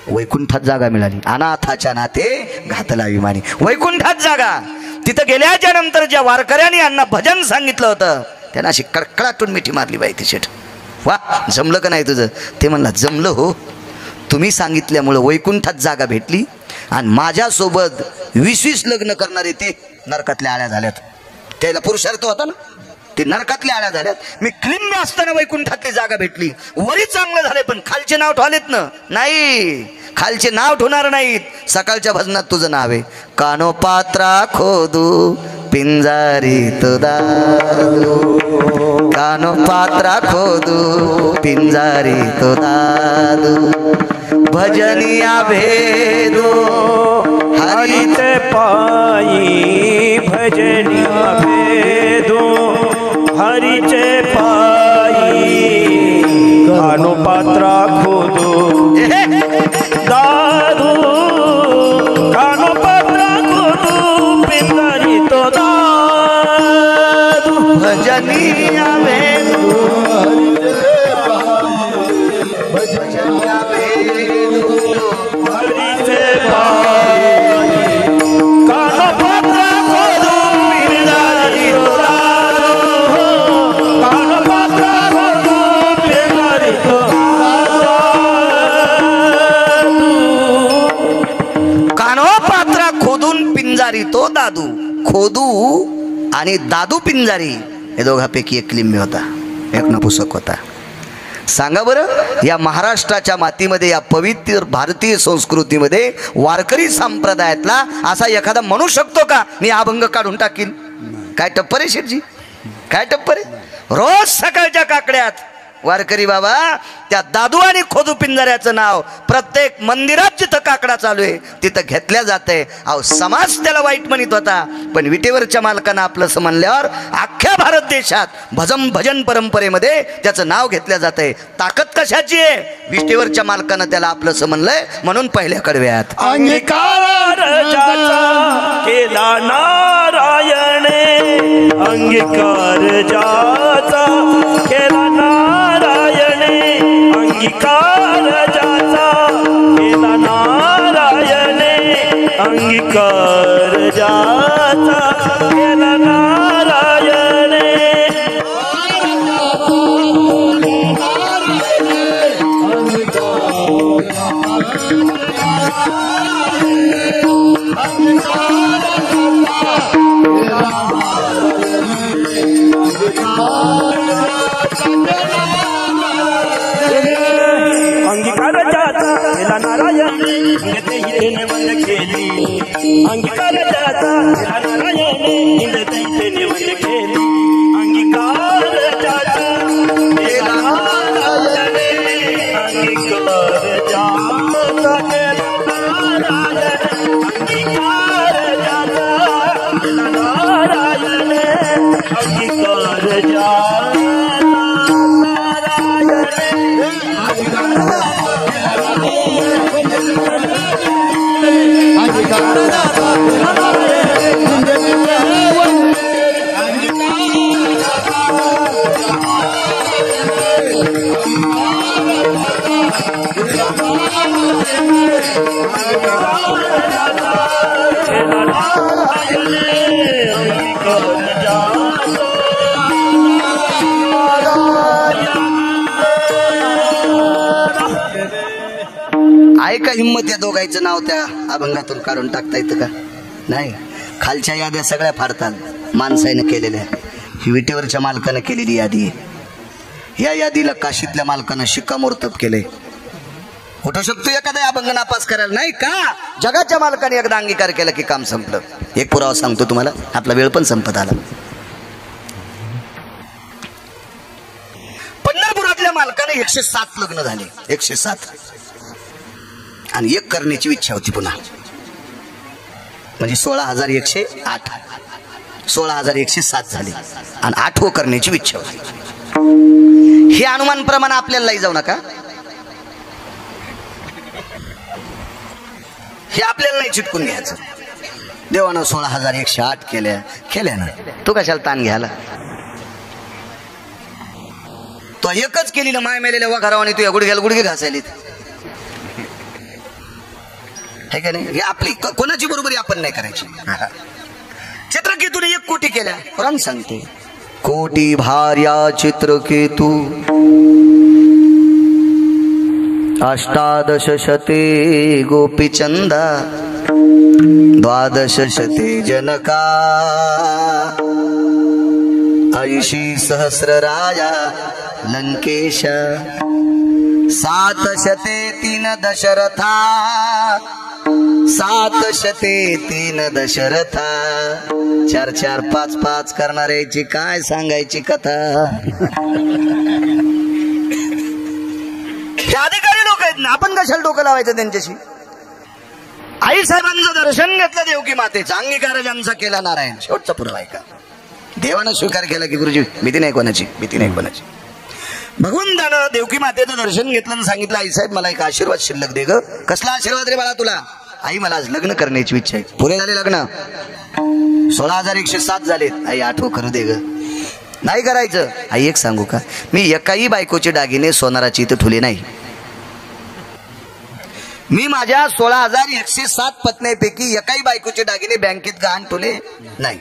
वैकुंठात जागा मिळाली. अनाथाच्या नाते घातला अभिमानी. वैकुंठात जागा. तिथं गेल्याच्या नंतर ज्या वारकऱ्यांनी यांना भजन सांगितलं होतं, त्यांना अशी कडकडाटून मिठी मारली बाई ती शेठ. वा, जमलं का नाही तुझं? ते म्हणला, जमलं हो, तुम्ही सांगितल्यामुळं वैकुंठात जागा भेटली, आणि माझ्यासोबत 20 लग्न करणारे ते नरकातल्या आळ्या झाल्यात. त्याला पुरुषार्थ होता ना, ते नरकातल्या आळ्या झाल्यात. मी क्लिंब असताना वैकुंठातली जागा भेटली. वरी चांगलं झालंय, पण खालचे नाव ठेवलेत ना. नाही, खालचे नाव ठेवणार नाहीत. सकाळच्या भजनात तुझं नाव आहे, कानो पात्रा खोदू पिंजारी तो दादू, कानो पात्रा खोदू पिंजारी तो दादू, भजनिया भेदो हरिते पायी, भजनिया भेदो हरिचे पायी, कानो पात्रा खोदो दादू, कानो पात्रा खोदू पिंजारी तो दादू, भजनिया भेदो हरिचे पायी, कानो पात्रा खोदू पिंजारी तो दादू, कानो पात्रा खोदू पिंजारी तो कानोपात्रा खोदून पिंजारी तो दादू. खोदू आणि दादू पिंजारी हे दोघांपैकी एक लिंबी होता, एक नपुसक होता. सांगा बरं, या महाराष्ट्राच्या मातीमध्ये, या पवित्र भारतीय संस्कृतीमध्ये वारकरी संप्रदायातला असा एखादा म्हणू शकतो का मी अभंग काढून टाकीन? काय टप्पर आहे शेठजी, काय टप्पर आहे? रोज सकाळच्या काकड्यात वारकरी बाबा त्या दादू आणि खोदू पिंजऱ्याचं नाव प्रत्येक मंदिरात जिथं काकडा चालू आहे तिथं घेतल्या जाते. अहो समाज त्याला वाईट म्हणत होता, पण विटेवरच्या मालकानं आपलं म्हणल्यावर अख्ख्या भारत देशात भजन परंपरेमध्ये त्याचं नाव घेतल्या जाते. ताकद कशाची आहे? विटेवरच्या मालकानं त्याला आपलं म्हणलंय म्हणून पहिल्या कडव्यात अंगीकार ज्याचा केला नारायणे, अंगीकार ज्याचा केला नारायणे, अंगीकार ज्याचा केला नारायणे, अंगीकार ज्याचा केला नारायणे. अंगीकार ज्याचा केला नारायणे, इंद्रतेने वंद केली. अंगीकार ज्याचा केला नारायणे, इंद्रतेने वंद केली. अंगीकार ज्याचा केला नारायणे, अंगीकार ज्याचा केला नारायणे, अंगीकार ज्याचा केला नारायणे, अंगीकार ज्याचा आहे का हिंमत या दोघांचं नाव त्या अभंगातून काढून टाकता येतं का? नाही. खालच्या याद्या सगळ्या फाडतात माणसाने केलेल्या. ही विटेवरच्या मालकानं केलेली यादी आहे. या यादीला काशीतल्या मालकानं शिक्कामोर्तब केले. होऊ शकतो एखादा अभंग नापास करायला, नाही का? जगाच्या मालकाने एकदा अंगीकार केला की काम संपलं. एक पुरावा सांगतो तुम्हाला, आपला वेळ पण संपत आला. पंढरपुरातल्या मालकाने 107 लग्न झाले, 107, आणि एक करण्याची इच्छा होती पुन्हा, म्हणजे 16,108. 16,107 झाले आणि 8वं करण्याची इच्छा होती. हे अनुमान प्रमाण आपल्याला लई जाऊ नका, हे आपल्याला नाही चिटकून घ्यायचं. देवानं 16,108 केल्या ना, तू कशाला ताण घ्यायला? तो एकच केली ना माय मेलेल्या वघारावाने तू या गुडघे घासायलीत, हे का नाही? हे आपली कोणाची बरोबरी आपण नाही करायची. चित्रकेतूने 1 कोटी केल्या. पुराण सांगते, कोटी भार्या चित्रकेतू 18 शते गोपीचंदा 12 शते जनका 80 सहस्रराया लंकेश 7 शते 3 दशरथा 7 शते 3 दशरथा 4 5 5 करणाऱ्याची काय सांगायची कथा. हे अधिकारी लोक आहेत ना, आपण कशाला डोकं लावायचं त्यांच्याशी? आई साहेबांचं दर्शन घेतलं देवकी मातेचा, अंगीकार ज्यांचा केला नारायण. शेवटचा पुरावा आहे का? देवानं स्वीकार केला की गुरुजी भीती नाही कोणाची, भीती नाही कोणाची. भगवंतानं देवकी मातेचं दर्शन घेतलं आणि सांगितलं, आई साहेब मला एक आशीर्वाद शिल्लक दे ग. कसला आशीर्वाद रे बाळा तुला? आई मला आज लग्न करण्याची इच्छा आहे. पुरे झाले लग्न, 16,107 झालेत. आई 8वं करू दे ग. नाही करायचं. आई एक सांगू का, मी एकाही बायकोचे दागिने सोनाराची इथं ठुले नाही. मी माझ्या 16,107 पत्नीपैकी एकाही बायकोचे दागिने बँकेत गहाण ठेवले नाही.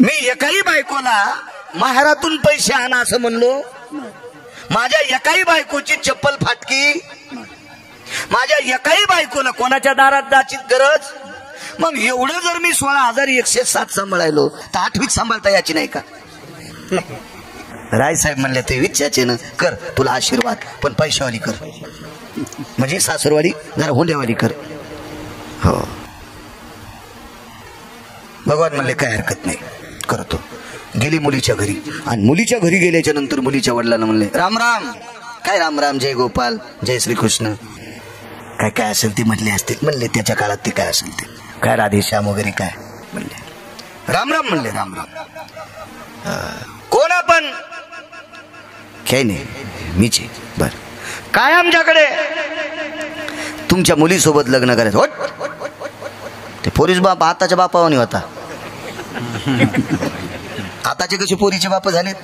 मी एकाही बायकोला माहेरातून पैसे आणा असं म्हणलो. माझ्या एकाही बायकोची चप्पल फाटकी, माझ्या एकाही बायकोला कोणाच्या दारात जायची गरज. मग एवढं जर मी 16,107 सांभाळायलो तर 8वीत सांभाळता याची नाही का? रायसाहेब म्हणले ते विचारचे ना, कर तुला आशीर्वाद, पण पैशावाली कर, म्हणजे सासरवाडी जरा हुंड्यावाली कर. हो. भगवान म्हणले काय हरकत नाही, करतो. गेली मुलीच्या घरी, आणि मुलीच्या घरी गेल्याच्या नंतर मुलीच्या वडिलांना म्हणले राम राम. काय राम राम, जय गोपाल, जय श्रीकृष्ण, काय काय असेल ते म्हटले असतील. म्हणले त्याच्या काळात ते काय असेल ते, काय राधेश्याम वगैरे काय. म्हणले राम राम. म्हणले राम राम. कोण आपण? काय नाही, मीच आहे. बर, काय आमच्याकडे? तुमच्या मुलीसोबत लग्न करायचं. होट, ते पोरीच बाप आताच्या बापावानी होता. आताचे कसे पोरीचे बाप झालेत,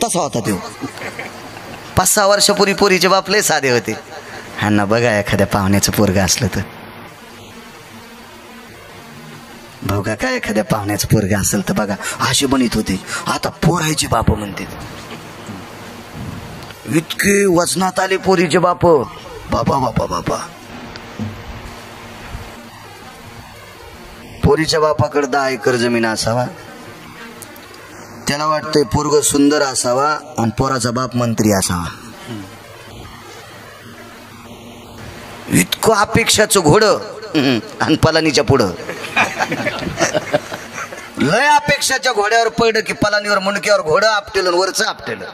तसा होता तो. 5-6 वर्षापूर्वी पोरीचे बाप लय साधे होते. ह्यांना बघा एखाद्या पाहुण्याचं पोरग असलं तर, बघा काय एखाद्या पाहुण्याचं पोरग असेल तर बघा असे बनित होते. आता पोरायचे बाप म्हणते, इतके वजनात आले पोरीचे बाप. बाबा बाबा बाबा. पोरीच्या बापाकडे 10 एकर जमीन असावा, त्याला वाटतंय पोरग सुंदर असावा, आणि पोराचा बाप मंत्री असावा. इतकं अपेक्षाचं घोडं आणि पलानीच्या पुढं. लय अपेक्षाच्या घोड्यावर पडलं की पलानीवर मुंडक्यावर घोडं आपटेलं, वरचं आपटेलं.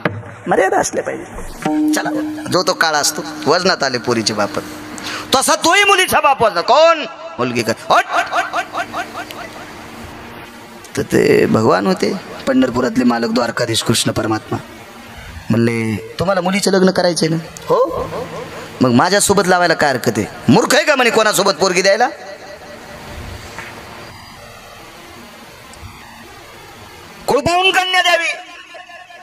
मर्यादा असले पाहिजे. चला, जो तो काळ असतो. वजनात आले पोरीचे बाप, तसा तोही मुलीचा बाप वजनात. कोण? मुलगी कर. तर ते भगवान होते पंढरपुरातले मालक, द्वारकाधीश कृष्ण परमात्मा. म्हणले तुम्हाला मुलीचं लग्न करायचंय ना? हो. मग माझ्यासोबत लावायला काय हरकत आहे? मूर्ख आहे का म्हणे कोणासोबत पोरगी द्यायला? कृपाहून कन्या द्यावी.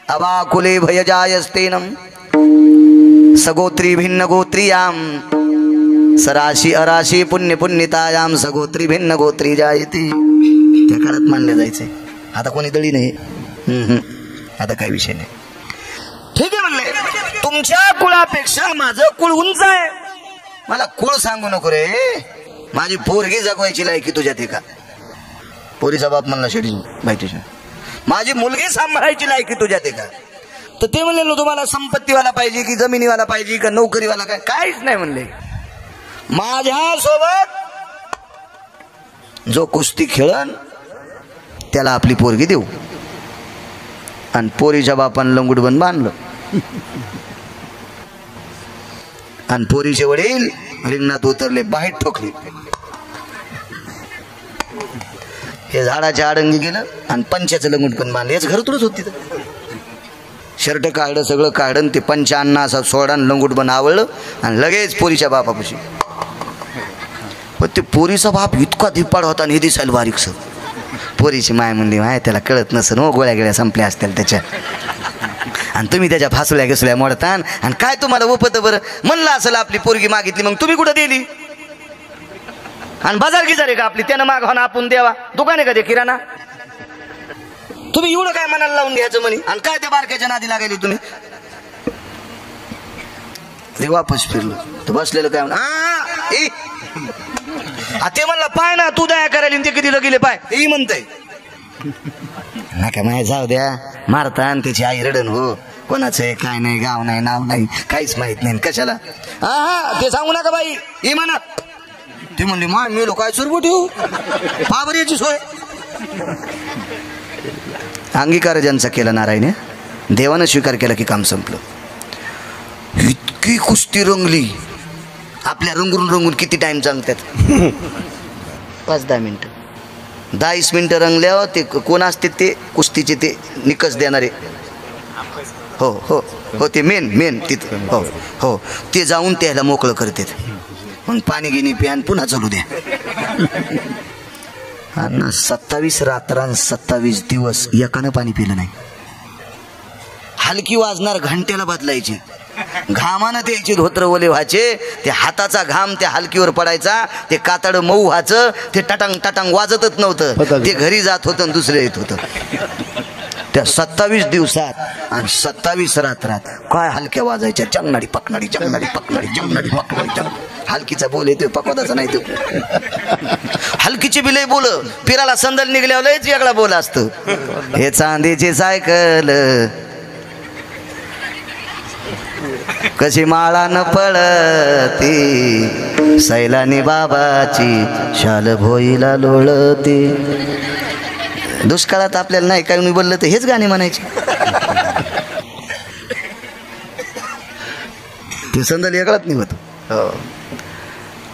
अबाकुले भयजायस्तेनम सगोत्री भिन्न गोत्रियाम सराशी अराशी पुण्य पुण्यतायाम सगोत्री भिन्न गोत्री जायते. त्या काळात मानले जायचे. आता कोणी दळी नाही. आता काही विषय नाही. ठीक आहे म्हणले, तुमच्या कुळापेक्षा माझं कुळ उंच आहे. मला कुळ सांगू नको रे, माझी पोरगी जगवायची लायकी तुझ्यात का? पोरीचा बाप म्हणला शेडी माहिती, माझी मुलगी सांभाळायची लायकी तुझ्यात का? तर ते म्हणले तुम्हाला संपत्तीवाला पाहिजे की जमिनीवाला पाहिजे का नोकरीवाला, काय काहीच नाही म्हणले. माझ्यासोबत जो कुस्ती खेळन त्याला आपली पोरगी देऊ. आणि पोरीच्या बापानं लंगूट बन बांधलं, आणि पोरीचे वडील रिंगणात उतरले, बाहेर ठोकले. हे झाडाच्या आडंगी गेलं आणि पंचाचं लंगूट पण बांधलं. याच घरातूनच होती. शर्ट काढलं, सगळं काढलं, ते पंचांना असा सोडा, लंगूट बन आवडलं, आणि लगेच पोरीच्या बापापाशी. पण ते पोरीचा बाप इतका धिप्पाड होता आणि हे दिसायला बारीकसं. पोरीची माय म्हणली माय त्याला कळत नसेल, हो गोळ्या गिळ्या संपल्या असतील त्याच्या, आणि तुम्ही त्याच्या फासुल्या घसुल्या मोडतान, आणि काय तुम्हाला उपत बरं. म्हणलं असेल आपली पोरगी मागितली, मग तुम्ही कुठं दिली? आणि बाजार गिजार आहे का आपली? त्यानं मागवा ना आपण द्यावा. दुकान आहे का ते किराणा? तुम्ही एवढं काय मनाला लावून घ्यायचं म्हणे, आणि काय त्या बारक्याच्या नादी लागायली तुम्ही? ते वापस फिरलो तर बसलेलं काय ते म्हणलं पाय ना तू दया करायला, ते किती गेले पाय ते म्हणतंय. नका माय जाऊ द्या, मारता आणि त्याची आई रडन. हो कोणाचं आहे काय नाही, गाव नाही, नाव नाही, काहीच माहित नाही, कशाला हा ते सांगू नका बाई. ही म्हणा ते म्हणले मा मी लोक काय सुरबू ठेवू बाबर याची सोय. अंगीकार ज्यांचा केला नारायण, देवानं स्वीकार केला की काम संपलं. इतकी कुस्ती रंगली. आपल्या रंगून रंगून किती टाइम सांगतात? 5-10 मिनिटं, 10-20 मिनिटं रंगल्यावर ते कोण असते ते कुस्तीचे ते निकष देणारे. हो हो हो ते मेन तिथं. हो हो ते जाऊन त्याला मोकळं करतात. मग पाणी गिनी प्यान पुन्हा चालू द्या. 27 रात्रां 27 दिवस एकानं पाणी पिलं नाही. हलकी वाजणार घंट्याला बदलायची, घामानं त्याची धोत्र ओले व्हायचे, ते हाताचा घाम त्या हलकीवर पडायचा, ते कातड मऊ व्हायचं, ते टटांग टटांग वाजतच नव्हतं, ते घरी जात होतं दुसरे येत होतं. त्या 27 दिवसात आणि 27 रात्रात काय हलक्या वाजायच्या, चंगणाडी पकणाडी चंगणाडी पकणाडी चंगणाडी पकणाडी. हलकीचा बोल येतोय, पकवादाचा नाही तो. हलकीची बिलय बोल, पिराला संदल निघल्यावर लयच वेगळा बोल असतं. हे चांदीची सायकल कशी माळा न पळती सैलानी बाबाची शाल भोईला लोळती. दुष्काळात आपल्याला नाही काय बोललं तर हेच गाणे म्हणायचे. ते संदल वेगळाच नाही होत. हो,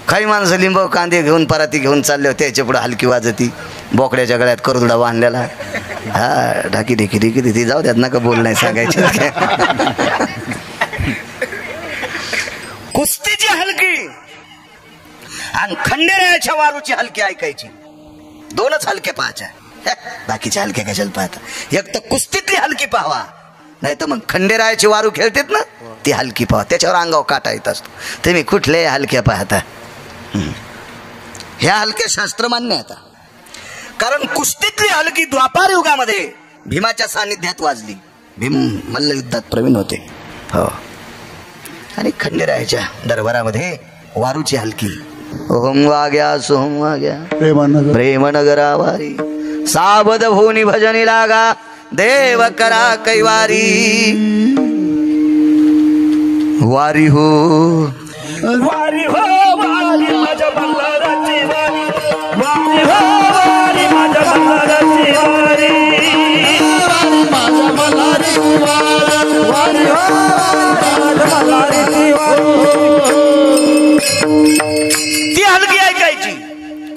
काही माणसं लिंब कांदे घेऊन पराती घेऊन चालले होते, त्याच्या पुढे हलकी वाजती, बोकड्याच्या गळ्यात करदुडा बांधलेला. हा ढाकी ढेकी ढेकी ती जाऊ द्यात नका बोल नाही सांगायचे. कुस्तीची हलकी आणि खंडेरायाच्या वारूची हलकी ऐकायची. दोनच हलके पाहायच्या, बाकीच्या हलक्या कशाला पाहता. एक तर कुस्तीतली हलकी पाहावा, नाही तर मग खंडेरायाची वारू खेळतात ना ती हलकी पाहा, त्याच्यावर अंगावर काटा येत असतो. तुम्ही कुठले हलक्या पाहता. ह्या हलके शास्त्र मान्य आता. कारण कुस्तीतली हलकी द्वापार युगामध्ये भीमाच्या सानिध्यात वाजली. भीम मल्ल युद्धात प्रवीण होते. हो, आणि खंडेरायाच्या दरबारामध्ये वारूची हलकी. ओम वाग्या सोम वाग्या प्रेमनगरावारी साबद भोनी भजनी लागा देव करा कैवारी. वारी हो वारी हो वारी माझ्या बंगाराची वारी. वारी हो वारी माझ्या बंगाराची वारी. माझ्या बंगाराची वारी. वारी हो माझ्या बंगाराची वारी. ती हलकी ऐकायची.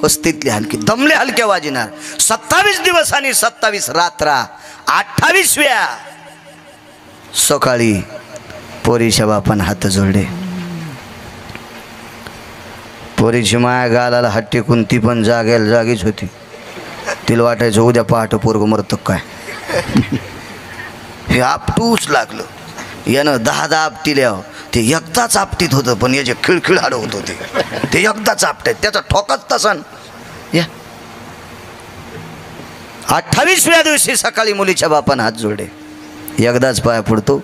कुस्तीतली हलकी दमले हलक्या वाजणार. 27 दिवस आणि 27 रात्रा. 28व्या सकाळी पोरीच्या बापान हात जोडले. पोरीची माया गालाला हात टेकून ती पण जागीच होती. तिला वाटायचं उद्या पहाटे पोरग मरतं काय. हे आपटूच लागलं. यानं 10 आपटील्या ते एकदाच आपटीत होतं, पण याचे खिळखिळ हाड होत होते. ते एकदाच आपटायत, त्याचा ठोकाच तसन. या 28व्या दिवशी सकाळी मुलीच्या बापानं हात जोडले. एकदाच पाया पडतो,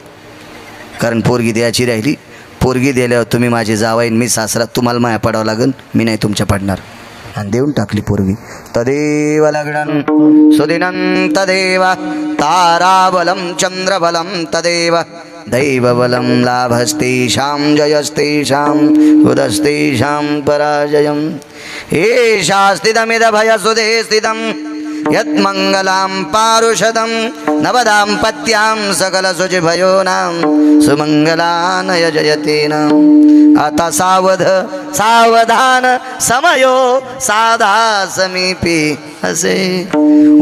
कारण पोरगी द्यायची राहिली. पोरगी दिल्यावर तुम्ही माझे जावाई, मी सासरा, तुम्हाला माया पडावं लागेल, मी नाही तुमच्या पडणार. आणि देऊन टाकली पोरगी. तदेव लग्नं सुदिनं तदेव ताराबलं चंद्रबलं तदेव दैवबलं लाभस्तेषां जयस्तेषां उदस्तेषां पराजयम्. एषास्तिदमिदभय सुदे स्थितं यत्मंगलां पारुषदं नवदाम्पत्यां सकलशुचिभयोनां सुमंगलानय जयतेन. आता सावधान समयो साधा समीपी असे.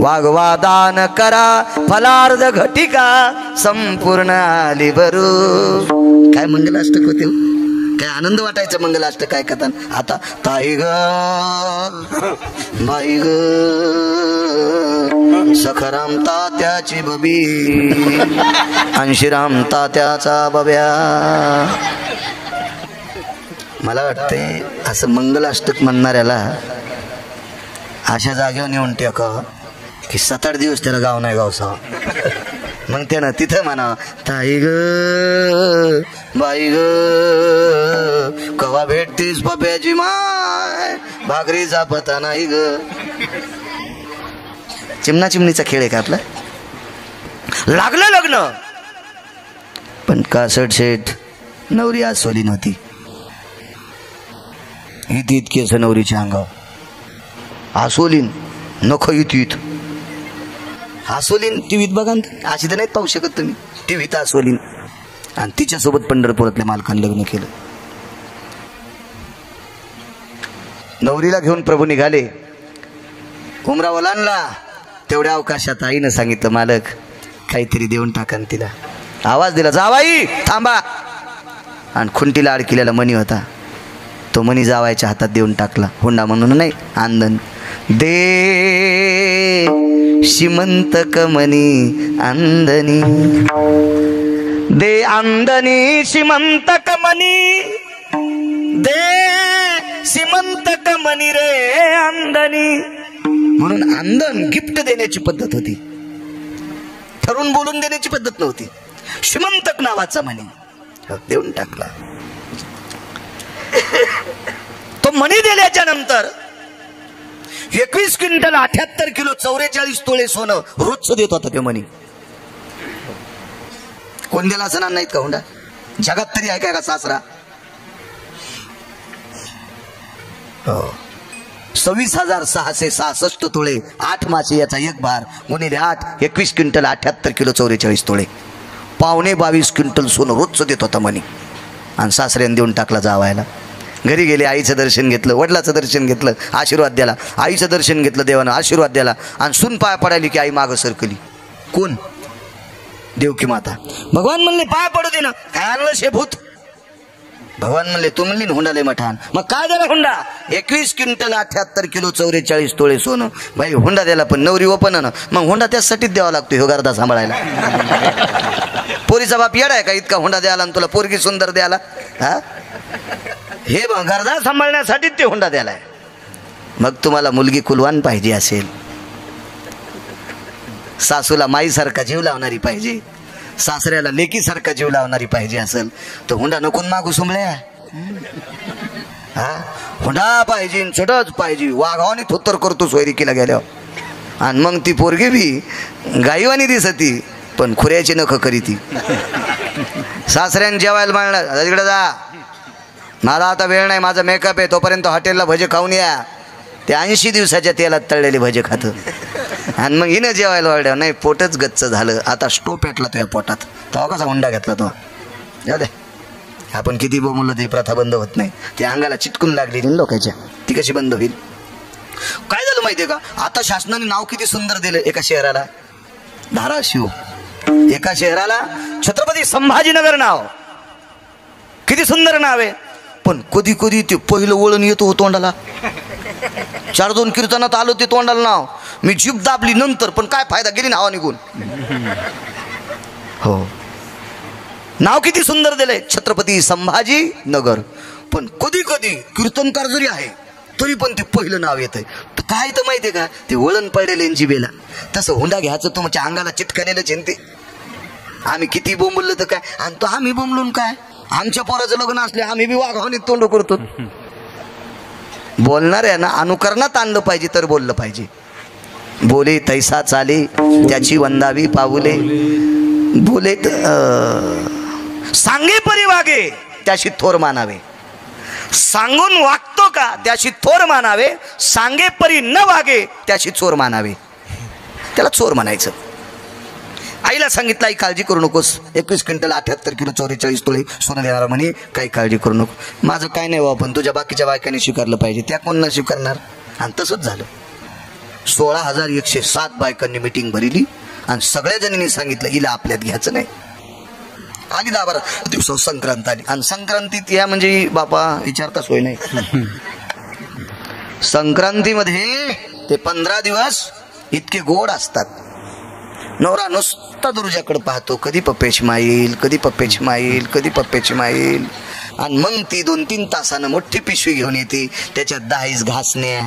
वाग्वादान करा फलार्ध घटिका संपूर्ण आली बरू. काय मंगलाष्टक होते, काय आनंद वाटायचा मंगलाष्टक काय कथन. आता ताई ग बाई ग सखाराम तात्याची बबी अंशीराम तात्याचा बब्या. मला वाटते असं मंगलाष्टक म्हणणाऱ्याला अशा जागेवर नेऊन टेका की 7-8 दिवस त्याला गाव नाही गावसा. मग त्यानं तिथं म्हणा ताई ग बाई ग कवा भेटतीस पप्याची माय भाकरीचा पता नाही ग. चिमणा चिमणीचा खेळ आहे का आपला. लागलं लग्न, पण कासट शेठ नवरी आज सोली नव्हती. इतकी असं नवरीच्या अंगावर आसोलीन नख इथीत आसोलीन. टीव्हीत बघा अशी तर नाही पाहू शकत तुम्ही. टीव्हीत आसोलीन आणि तिच्यासोबत पंढरपुरातल्या मालकानं लग्न केलं. नवरीला घेऊन प्रभू निघाले. उमरा ओलांडला. तेवढ्या अवकाशात आईनं सांगितलं मालक काहीतरी देऊन टाका. तिला आवाज दिला जावाई थांबा. आणि खुंटीला अडकिलेला मणी होता, तो मणी जावायच्या हातात देऊन टाकला. हुंडा म्हणून नाही, आंदन दे श्रीमंतक मणी आंदनी दे आंदनी श्रीमंतक मणी दे श्रीमंतक मणी रे आंदनी. म्हणून आंदन गिफ्ट देण्याची पद्धत होती, ठरून बोलून देण्याची पद्धत नव्हती. श्रीमंतक नावाचा मणी देऊन टाकला. तो मणी दिल्याच्या नंतर 21 क्विंटल 78 किलो 44 तोळे सोनं रोजचं देत होता ते मणी. कोण दिला असणार नाहीत का हुंडा. जगात तरी आहे का सासरा? हो. 26,666 तोळे 8 मासे याचा एक भार गुणिले 8 21 क्विंटल 78 किलो 44 तोळे 22.5 क्विंटल सोनं रोजचं देत होता म्हणे. आणि सासऱ्याने देऊन टाकला जावायला. घरी गेले, आईचं दर्शन घेतलं, वडिलाचं दर्शन घेतलं, आशीर्वाद द्याला. आईचं दर्शन घेतलं, देवानं आशीर्वाद द्याला. आणि सून पाय पडायली की आई मागं सरकली. कोण? देवकी माता. भगवान म्हणले पाय पडू दे ना. काय आणलं शेभूत? भगवान म्हणले तू म्हणली ना हुंडा लय मठान. मग काय द्याला हुंडा? 21 क्विंटल 78 किलो 44 तोळे सोनं. भाई हुंडा द्याला पण नवरी ओपन ना. मग हुंडा त्यासाठीच द्यावा लागतो ह्यो गर्दा सांभाळायला. पोरीचा बाप येडा आहे का इतका हुंडा द्यायला आणि तुला पोरगी सुंदर द्यायला? हा, हे गर्दा सांभाळण्यासाठीच ते हुंडा द्यायला. मग तुम्हाला मुलगी कुलवान पाहिजे असेल, सासूला माईसारखा जीव लावणारी पाहिजे, सासऱ्याला लेकीसारखा जीव लावणारी पाहिजे असेल तर हुंडा नको मागू सुमल्या. हा, हुंडा पाहिजे, चढच पाहिजे. वाघावानी थोत्तर करतो सोयरिकीला गेल्यावर. आणि मग ती पोरगी बी गाईवानी दिसती पण खुऱ्याची नख करी ती. सासऱ्याने जेवायला मांडलं, तिकडे जा, मला आता वेळ नाही, माझा मेकअप आहे, तोपर्यंत हॉटेलला भजे खाऊन या. ते 80 दिवसाच्या तेलात तळलेले भजे खातं. आणि मग हिनं जेवायला वाढल्या, नाही पोटच गच्च झालं, आता स्टो पेटला तो या पोटात. तेव्हा कसा हुंडा घेतला तो? जाऊ दे, आपण किती बोललं ती प्रथा बंद होत नाही. ती अंगाला चिटकून लागली लोकांच्या, ती कशी बंद होईल? काय झालं माहितीये का? आता शासनाने नाव किती सुंदर दिलं एका शहराला, धाराशिव. एका शहराला छत्रपती संभाजीनगर नाव, किती सुंदर नाव आहे. पण कधी कधी ते पहिलं वळण येतो हो तोंडाला. 4-2 कीर्तनात आलो ते तोंडाला नाव, मी जीभ दाबली नंतर, पण काय फायदा, गेली नावा निघून. हो, नाव किती सुंदर दिलंय, छत्रपती संभाजीनगर. पण कधी कधी कीर्तनकार जरी आहे तरी पण ते पहिलं नाव येतंय. काय तर माहितीये का, ते वळण पडलेलं जिबेला. तसं हुंडा घ्यायचं तुमच्या अंगाला चिटकलेलं चिंते. आम्ही किती बोंबललं तर काय, आणि तो आम्ही बोंबलून काय, आमच्या पोराचं लग्न असले आम्ही बी वाघावणीत तोंड करतो. बोलणार आहे ना, अनुकरणात आणलं पाहिजे तर बोललं पाहिजे. बोले तैसा चाले त्याची वंदावी पाऊले, बोले सांगे परी वागे त्याशी थोर मानावे. सांगून वागतो का त्याशी थोर मानावे, सांगे परी न वागे त्याशी चोर मानावे. त्याला चोर म्हणायचं. आईला सांगितलं, आई काळजी करू नकोस, 21 क्विंटल 78 किलो 44 तोळे सोनं देणार म्हणे, काही काळजी करू नको. माझं काय नाही बाबा, पण तुझ्या बाकीच्या बायकांनी स्वीकारलं पाहिजे. त्या कोण न स्वीकारणार? आणि तसंच झालं. 16,107 बायकांनी मिटिंग भरली आणि सगळ्या जणींनी सांगितलं हिला आपल्यात घ्यायचं नाही. आली 10-12 दिवस संक्रांत आली. आणि संक्रांतीत या म्हणजे बापा विचारता सोय नाही. संक्रांतीमध्ये ते 15 दिवस इतके गोड असतात. नवरा नुसता दुर्जाकडे पाहतो, कधी पप्पेच माईल, कधी पप्पेच माईल, कधी पप्पेच माईल. आणि मग ती 2-3 तासानं मोठी पिशवी घेऊन येते, त्याच्यात 10 घासण्या,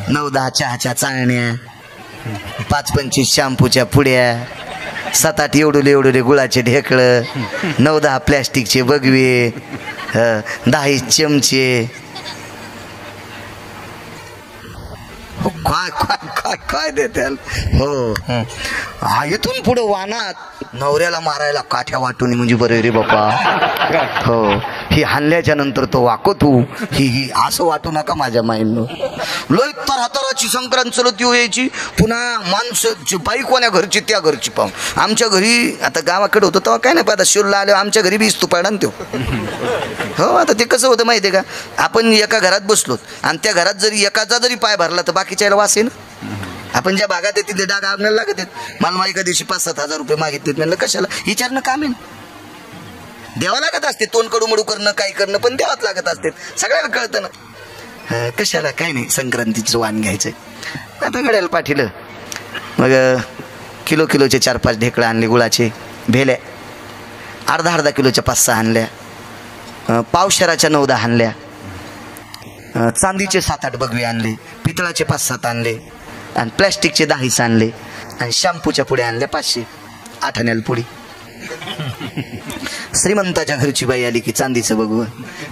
9-10 चहाच्या चाळण्या, 5-25 शॅम्पूच्या पुड्या, 7-8 एवढुले गुळाचे ढेकळं, 9-10 प्लॅस्टिकचे बगवे, 10 चमचे. काय काय काय काय देत्याल. हो, इथून पुढे वानात नवऱ्याला मारायला काठ्या वाटून म्हणजे बरे रे बापा. हो, ही हाणल्याच्या नंतर तो वाकतो, ही असं वाटू नका माझ्या माईंनो. लय तरातराची संक्रांत चलत यायची. पुन्हा माणसं बाई कोण्या घरची त्या घरची पाहून. आमच्या घरी आता गावाकडे होतं तेव्हा काय नाही पाहता, शिवला आले आमच्या घरी बी इस्तू पाडा तो. हो, आता ते कसं होतं माहिती आहे का, आपण एका घरात बसलो आणि त्या घरात जरी एकाचा जरी पाय भरला तर बाकीच्याला वास आहे ना. आपण ज्या भागात येते ते डाग आपल्याला लागत आहेत. मला माझ्या दिवशी 5-7 हजार रुपये मागितलेत. म्हणलं कशाला, विचारणं काम आहे ना. द्यावं लागत असते, तोंड कडूमडू करणं, काय करणं पण द्यावंच लागत असते. सगळ्याला कळतं ना. कशाला, काय नाही, संक्रांतीचं वाण घ्यायचं. आता गड्याला पाठीलं. मग किलोचे 4-5 ढेकळं आणले, गुळाचे भेल्या अर्धा किलोच्या 5-6 आणल्या, पावशेराच्या 9-10 आणल्या, चांदीचे 7-8 बगवे आणले, पितळाचे 5-7 आणले, आणि प्लॅस्टिकचे 10 आणले, आणि शॅम्पूच्या पुड्या आणल्या 500, 8 आण्याला पुडी. श्रीमंताच्या घरची बाई आली की चांदीचं बघू,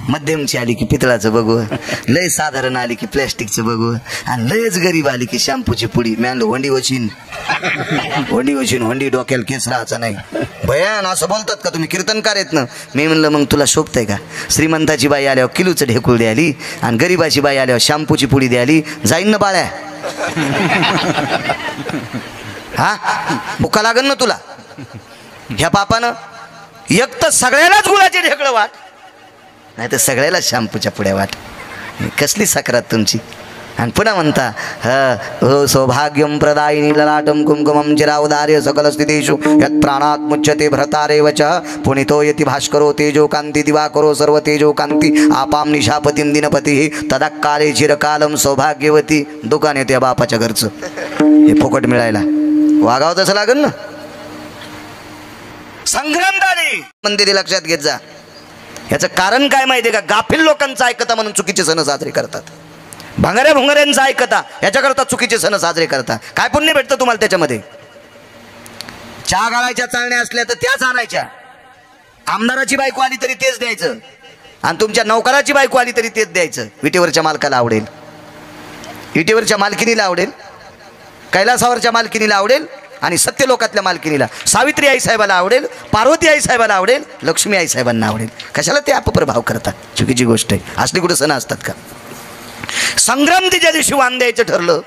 मध्यमची आली की पितळाचं बघू, लय साधारण आली की प्लॅस्टिकचं बघू, आणि लयच गरीब आली की शॅम्पूची पुडी. मी आणलो होंडी वचीन, होंडी डोक्याला केस राहायचा नाही. भयान असं बोलतात का तुम्ही? कीर्तनकार आहेत ना. मी म्हणलं मग तुला शोभतंय का? श्रीमंताची बाई आल्यावर किलोचं ढेकूळ द्याली आणि गरीबाची बाई आल्यावर शॅम्पूची पुडी द्याली. जाईन ना बाळ्या? हा बुका लागन ना तुला? ह्या बापानं एक तर सगळ्यालाच गुळाचे ढेकळं वाट, नाही तर सगळ्याला शॅम्पूच्या पुड्या वाट. कसली साखरात तुमची? आणि पुन्हा म्हणता हो सौभाग्यम प्रदायिनी ललाटम कुंकुमम चिरावदार्य सकल स्थितीषु यत् प्राणात मुच्यते भ्रतारेव च पुनितो यति भास्करो तेजो कांती दिवाकरो सर्व तेजो कांती आपाम निशापतीं दिनपती तदा काले चिरकालम सौभाग्यवती. दुकान येते बापाच्या घरचं, हे फुकट मिळायला वागावं तसं लागेल ना. संग्रामदारी मंदिरी लक्षात घेत जा. याचं कारण काय माहितीये का? गाफील लोकांचं ऐकता म्हणून चुकीचे सण साजरे करतात. भांगाऱ्या भुंगाऱ्यांचं ऐकता याच्याकरता चुकीचे सण साजरे करता. काय पुण्य भेटतं तुम्हाला त्याच्यामध्ये? चहा गाळायच्या चालण्या असल्या तर त्याच आणायच्या. आमदाराची बायको आली तरी तेच द्यायचं, आणि तुमच्या नौकराची बायको आली तरी तेच द्यायचं. विटेवरच्या मालकाला आवडेल, विटेवरच्या मालकिनीला आवडेल, कैलासावरच्या मालकिनीला आवडेल, आणि सत्यलोकातल्या मालकिनीला सावित्री आई साहेबाला आवडेल, पार्वती आई साहेबाला आवडेल, लक्ष्मी आई साहेबांना आवडेल. कशाला ते अपप्रभाव करतात? चुकीची गोष्ट आहे. असली कुठे सण असतात का? संक्रांती ज्या दिवशी वाण द्यायचं ठरलं,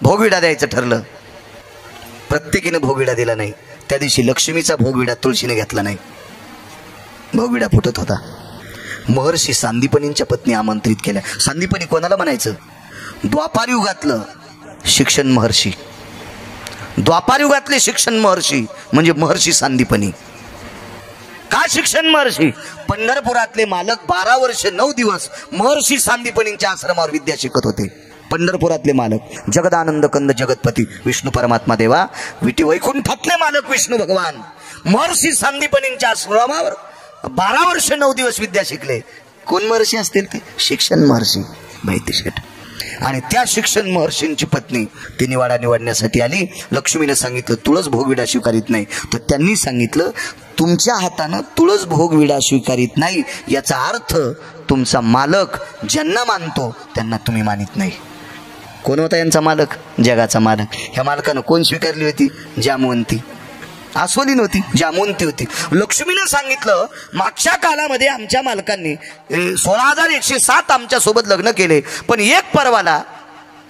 भोगविडा द्यायचं ठरलं, प्रत्येकीने भोगविडा दिला नाही. त्या दिवशी लक्ष्मीचा भोगविडा तुळशीने घेतला नाही. भोगविडा फुटत होता. महर्षी सांदीपनींच्या पत्नी आमंत्रित केल्या. सांदीपनी कोणाला म्हणायचं? द्वापार युगातलं शिक्षण महर्षी. द्वापार युगातले शिक्षण महर्षी म्हणजे महर्षी सांदीपनी. का शिक्षण महर्षी? पंढरपुरातले मालक 12 वर्ष 9 दिवस महर्षी सांदीपनींच्या आश्रमावर विद्या शिकत होते. पंढरपुरातले मालक जगदानंद कंद जगतपती विष्णू परमात्मा देवा, विटी वैकुंठातले मालक विष्णू भगवान महर्षी सांदीपनींच्या आश्रमावर 12 वर्ष 9 दिवस विद्या शिकले. कोण महर्षी असतील ते? शिक्षण महर्षी माहिती शेठ. आणि त्या शिक्षण महर्षींची पत्नी ती निवाडा निवडण्यासाठी आली. लक्ष्मीने सांगितलं तुळस भोगविडा स्वीकारित नाही. तर त्यांनी सांगितलं तुमच्या हातानं तुळस भोगविडा स्वीकारित नाही याचा अर्थ तुमचा मालक ज्यांना मानतो त्यांना तुम्ही मानित नाही. कोण होता यांचा मालक? जगाचा मालक. ह्या मालकानं कोण स्वीकारली होती? जामवंती. आस्वलीन होती, जामवंती होती. लक्ष्मीने सांगितलं मागच्या काळामध्ये आमच्या मालकांनी 16,107 आमच्या सोबत लग्न केले, पण एक परवाला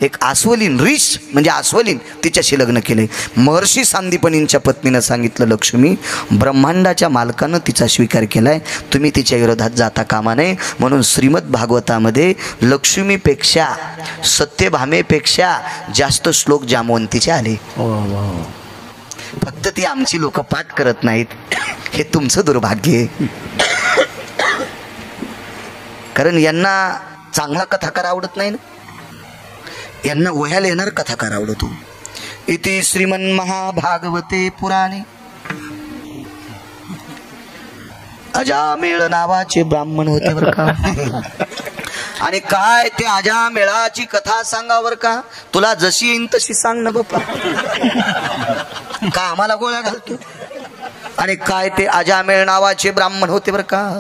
एक आस्वलीन ऋष म्हणजे आस्वलीन तिच्याशी लग्न केले. महर्षी सांदीपनींच्या पत्नीनं सांगितलं लक्ष्मी ब्रह्मांडाच्या मालकानं तिचा स्वीकार केलाय, तुम्ही तिच्या विरोधात जाता कामा नये. म्हणून श्रीमद भागवतामध्ये लक्ष्मीपेक्षा सत्यभामेपेक्षा जास्त श्लोक जामवंतीचे आले. फक्त ती आमची लोक पाठ करत नाहीत, हे तुमचं दुर्भाग्य आहे. कारण यांना चांगला कथाकार आवडत नाही ना, यांना वह्याला येणार कथाकार आवडतो. इति श्रीमन महाभागवते पुराणे अजामेळ नावाचे ब्राह्मण होते बरं का. आणि काय ते अजामेळाची कथा सांगावर का? तुला जशी येईन तशी सांग ना बाप्पा, का आम्हाला गोळ्या घालतो? आणि काय ते अजामेळ नावाचे ब्राह्मण होते बरं का.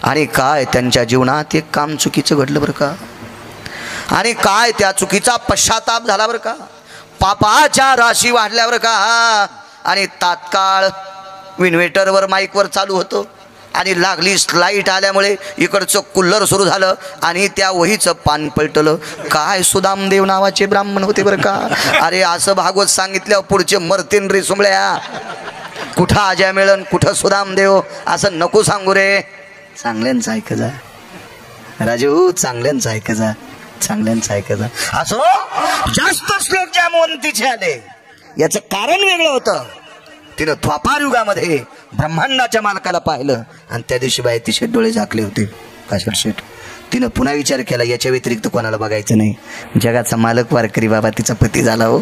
आणि काय त्यांच्या जीवनात एक काम चुकीचं घडलं बरं का. आणि काय त्या चुकीचा पश्चाताप झाला बरं का. पापाच्या राशी वाढल्यावर का. आणि तात्काळ इन्व्हर्टरवर माईकवर चालू होतो आणि लागली लाईट आल्यामुळे इकडचं कुल्लर सुरू झालं आणि त्या वहीचं पान पलटलं. काय सुदामदेव नावाचे ब्राह्मण होते बरं का. अरे असं भागवत सांगितल्यावर पुढचे मरतीन रे सुमळ्या. कुठं आजा मिळन कुठं सुदामदेव असं नको सांगू रे. चांगल्यांचं ऐक जा राजू, चांगल्यांचं ऐक जा, चांगल्यांचं ऐक जा. असो जास्त श्लोक जामवंतीचे आले. याचं कारण वेगळं होतं. तिनं द्वापार युगामध्ये ब्रह्मांडाच्या मालकाला पाहिलं आणि त्या दिवशी बाई तिचे डोळे झाकले होते. काशीर शेठ तिनं पुन्हा विचार केला याच्या व्यतिरिक्त कोणाला बघायचं नाही. जगाचा मालक वारकरी बाबा तिचा पती झाला. हो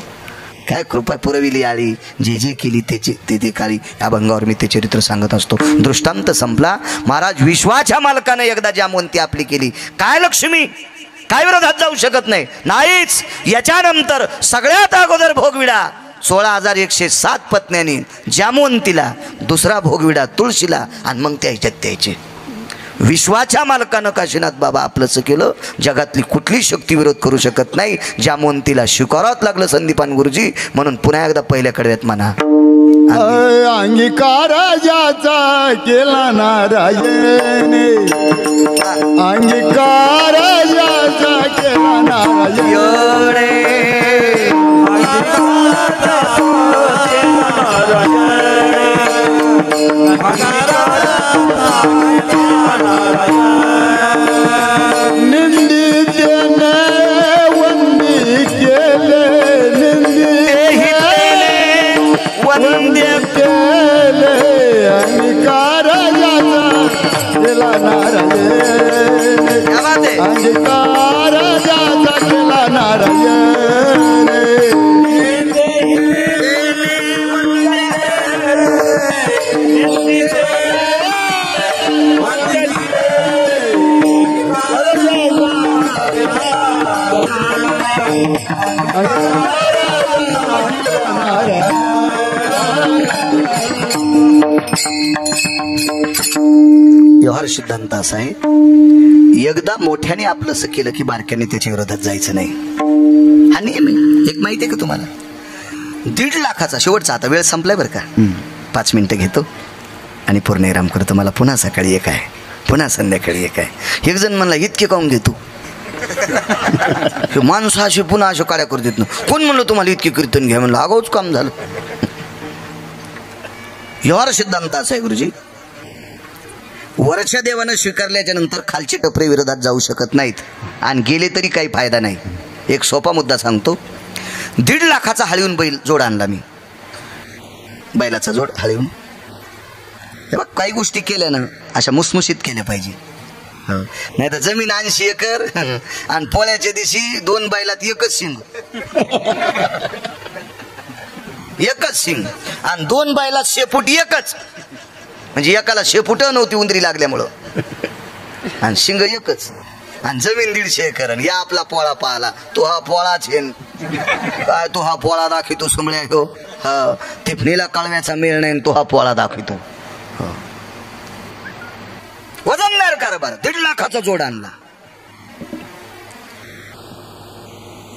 काय कृपा पुरविली आली, जे जे केली ते काळी. या अभंगावर मी ते चरित्र सांगत असतो. दृष्टांत संपला. महाराज विश्वाच्या मालकाने एकदा जामवंती आपली केली. काय लक्ष्मी काय विरोधात जाऊ शकत नाही. नाहीच. याच्यानंतर सगळ्यात अगोदर भोगविडा 16,107 पत्न्यांनी जामवंतीला, दुसरा भोगविडा तुळशीला, आणि मग त्या ह्याच्यात द्यायचे. विश्वाच्या मालकानं काशीनाथ बाबा आपलंच केलं. जगातली कुठली शक्ती विरोध करू शकत नाही. जामवंतीला स्वीकारावंच लागलं संदीपान गुरुजी. म्हणून पुन्हा एकदा पहिल्या कडव्यात म्हणा, अंगीकार ज्याचा केला नारायणे, अंगीकार ज्याचा केला नारायणे, निंदितेने वंदी केले, वंद्य केले, अंगीकार ज्याचा केला नारायणे, अंगीकार ज्याचा केला नारायणे. व्यवहार सिद्धांत असा आहे, एकदा मोठ्याने आपलंसं केलं की बारक्याने त्याच्या विरोधात जायचं नाही. हा नियम आहे. एक माहिती आहे का तुम्हाला, 1.5 लाखाचा शेवटचा, आता वेळ संपलाय बरं का, 5 मिनिटं घेतो आणि पूर्ण विराम करतो. मला पुन्हा सकाळी एक आहे, पुन्हा संध्याकाळी एक आहे. एक जण म्हणला इतके काऊन घेतो, माणसं असे पुन्हा अशा काड्या करू देत ना. कोण म्हणलं तुम्हाला इतके कीर्तन घ्या, म्हणलं आगाऊच काम झालं. व्यवहार सिद्धांत असा आहे गुरुजी, वरच्या देवानं स्वीकारल्याच्या नंतर खालचे टपरे विरोधात जाऊ शकत नाहीत, आणि गेले तरी काही फायदा नाही. एक सोपा मुद्दा सांगतो. 1.5 लाखाचा हळीहून बैल जोड आणला मी, बैलाचा जोड हळीहून. हे बघ, काही गोष्टी केल्या ना अशा मुसमुशीत केल्या पाहिजे. नाही तर जमीन 80 एकर आणि पोळ्याच्या दिवशी 2 बैलात एकच शिंग, एकच शिंग, आणि 2 बैलात शेपूट एकच, म्हणजे एकाला शेपूट नव्हती उंदरी लागल्यामुळं, आणि शिंग एकच, आणि जमीन 150 एकर. आणि या आपला पोळा पाहला, तो हा पोळा छेन काय, तो हा पोळा दाखवितो समळ्या हो. हा टिपणीला कळव्याचा मेळ नाही, तो हा पोळा दाखवितो. वजनदार कारभार. 1.5 लाखाचा जोड आणला.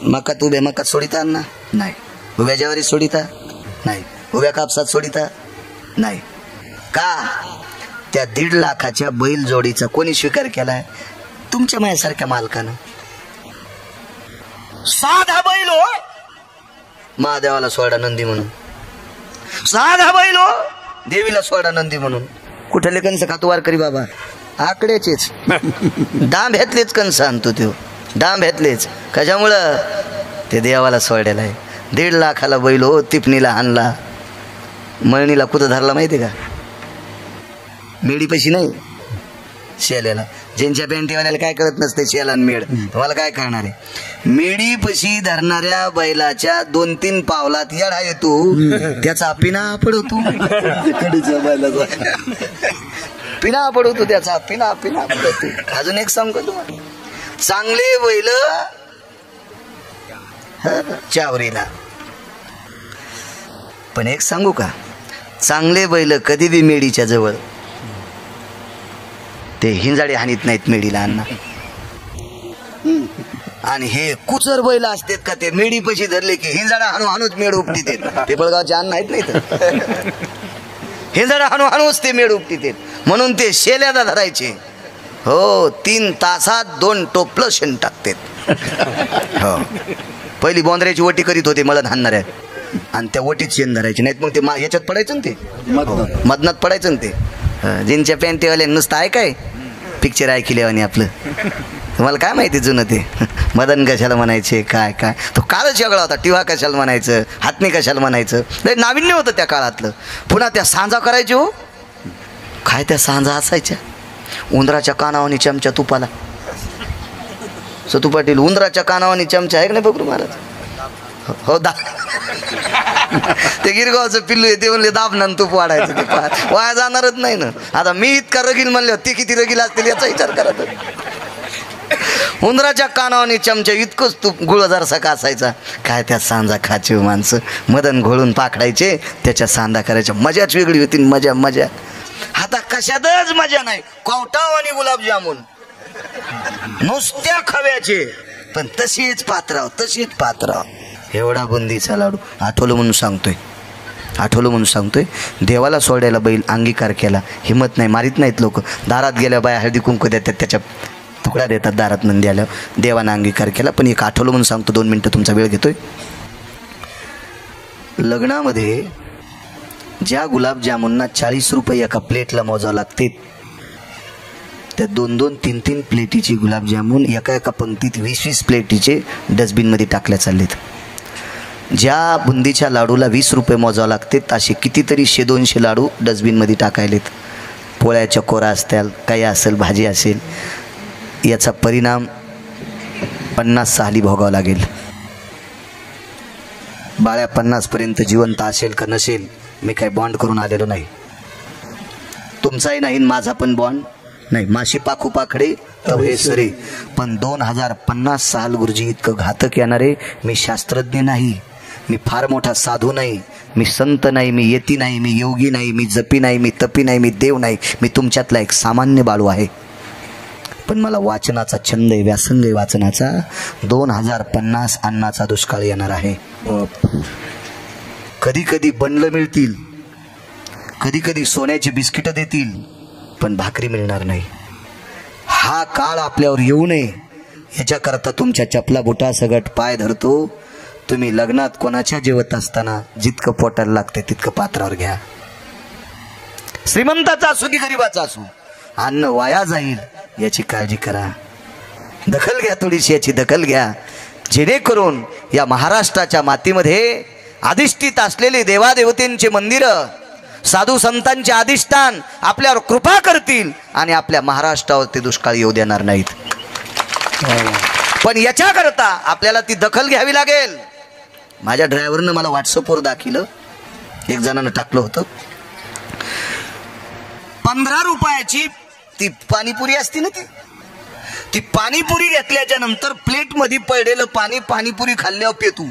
मकात उभ्या मकात सोडिता ना नाही, उभ्या ज्वारीत सोडिता नाही, उभ्या कापसात सोडिता नाही. का? त्या 1.5 लाखाच्या बैल जोडीचा कोणी स्वीकार केलाय? तुमच्या माझ्यासारख्या मालकानं. साधा बैल हो, महादेवाला सोडा नंदी म्हणून. साधा बैल हो, देवीला सोडा नंदी म्हणून. कुठले कंस खातो वारकरी बाबा? आकड्याचेच, डांब्यातलेच कंस आणतो तो, डांब्यातलेच. कशामुळं? ते देवाला सोडायला आहे. 1.5 लाखाला बैल हो, तिपणीला आणला. मळणीला कुठं धरला माहिती का? मेडीपाशी नाही, शेल्याला. ज्यांच्या पॅन्टीवाल्याला काय कळत नसते शेला आणि मेड, तुम्हाला काय करणार आहे? मेडीपाशी धरणाऱ्या बैलाच्या 2-3 पावलात येडा येतो, त्याचा पिना पडवतो. पिना पडवतो त्याचा, पिना पिना पडवतो. अजून एक सांगू का तुम्हाला? चांगले बैल चावरीला. पण एक सांगू का, चांगले बैल कधी बी मेडीच्या जवळ ते हिंजाडे हानीत नाहीत मेडीला अण्णा. आणि हे कुचर बैल असतात का, ते मेडी पैसे धरले की हिंजाडा हाणू हाणूच मेड उपटीत. पिपळगावचे अन्न आहेत नाही तर हिंजाडा हाणू हाणूच ते मेड उपटीत. म्हणून ते शेल्याला धरायचे हो. 3 तासात 2 टोपलं शेण टाकतात हो. पहिली बोंदऱ्याची वटी करीत होते मळण हाणणाऱ्या, आणि त्या वटीत शेण धरायचे. नाहीत मग ते ह्याच्यात पडायचं ना, ते मदनात पडायचं ना. ते जिनच्या पॅन्टीवाले नुसतं आहे काय पिक्चर ऐकले आणि आपलं. तुम्हाला काय माहिती जुनं ते मदन कशाला म्हणायचे, काय काय तो काळच वेगळा होता. टिव्हा कशाला म्हणायचं, हातणी कशाला म्हणायचं, लय नाविन्य होतं त्या काळातलं. पुन्हा त्या सांजा करायचे हो. काय त्या सांजा असायच्या, उंदराच्या कानावानी चमचा तुपाला. सतू पाटील, उंदराच्या कानावानी चमचा आहे का नाही बघू महाराज? हो दा ते गिरगावचं पिल्लू आहे ते म्हणले दाब ना तूप वाढायचं, ते वाया जाणारच नाही ना. आता मी इतका रगील म्हणले, ते किती रगील असतील याचा विचार करा. उंदराच्या कानावानी चमच्या इतकंच तूप गुळ जरसा कासायचा. काय त्या सांजा खाची माणसं मदन घोळून पाखडायचे, त्याच्या सांदा करायच्या. मजाच वेगळी होती. मजा मजा. आता कशातच मजा नाही. कवटाव आणि गुलाबजामुन नुसत्या खव्याचे, पण तशीच पात्राव तशीच पात्राव. एवढा बुंदीचा लाडू. आठवलं म्हणून सांगतोय. देवाला सोडायला बैल अंगीकार केला. हिंमत नाही, मारित नाहीत लोक. दारात गेल्या बाया हळदी कुंकू देतात, त्याच्या तुकडा देतात दारात नंदी आल्यावर. देवानं अंगीकार केला. पण एक आठवलं म्हणून सांगतो, 2 मिनटं तुमचा वेळ घेतोय. लग्नामध्ये ज्या गुलाबजामुनना 40 रुपये एका प्लेटला मोजावं लागते, त्या 2-2, 3-3 प्लेटीची गुलाबजामुन एका पंक्तीत 20-20 प्लेटीचे डस्टबिनमध्ये टाकल्या चाललेत. ज्या बुंदीच्या लाडूला 20 रुपये मोजावं लागते, असे कितीतरी 100-200 लाडू डस्टबिनमध्ये टाकायलेत. पोळ्याच्या कोरा असतील, काही असेल, भाजी असेल. याचा परिणाम 50 साली भोगावा लागेल. बाळ्या 50पर्यंत जिवंत असेल का नसेल, मी काही बॉन्ड करून आलेलो नाही. तुमचाही नाही, माझा पण बॉन्ड नाही. माशी पाखू पाखडे तवे सरे. पण 2050 साल गुरुजी इतकं घातक येणारे. मी शास्त्रज्ञ नाही, मी फार मोठा साधू नाही, मी संत नाही, मी येती नाही, मी योगी नाही, मी जपी नाही, मी तपी नाही, मी देव नाही. मी तुमच्यातला एक सामान्य बाळू आहे. पण मला वाचनाचा छंद आहे, व्यासंग आहे वाचनाचा. 2050 अन्नाचा दुष्काळ येणार आहे. कधी कधी बंडलं मिळतील, कधी कधी सोन्याची बिस्किट देतील, पण भाकरी मिळणार नाही. हा काळ आपल्यावर येऊ नये याच्याकरता तुमच्या चपला बुटा सगट पाय धरतो. तुम्ही लग्नात कोणाच्या जेवत असताना जितकं पोटाला लागते तितकं पात्रावर घ्या. श्रीमंताचा असू की गरीबाचा असू, अन्न वाया जाईल याची काळजी करा. दखल घ्या, थोडीशी याची दखल घ्या, जेणेकरून या महाराष्ट्राच्या मातीमध्ये अधिष्ठित असलेले देवादेवतेंचे मंदिर, साधू संतांचे अधिष्ठान आपल्यावर कृपा करतील आणि आपल्या महाराष्ट्रावर ते दुष्काळ येऊ देणार नाहीत. पण याच्याकरता आपल्याला ती दखल घ्यावी लागेल. माझ्या ड्रायव्हरनं मला व्हॉट्सअपवर दाखिलं, एक जणानं टाकलं होतं, 15 रुपयाची ती पाणीपुरी असते ना, ती पाणीपुरी घेतल्याच्या नंतर प्लेट मध्ये पडलेलं पाणी पाणीपुरी खाल्ल्यावर पेतू.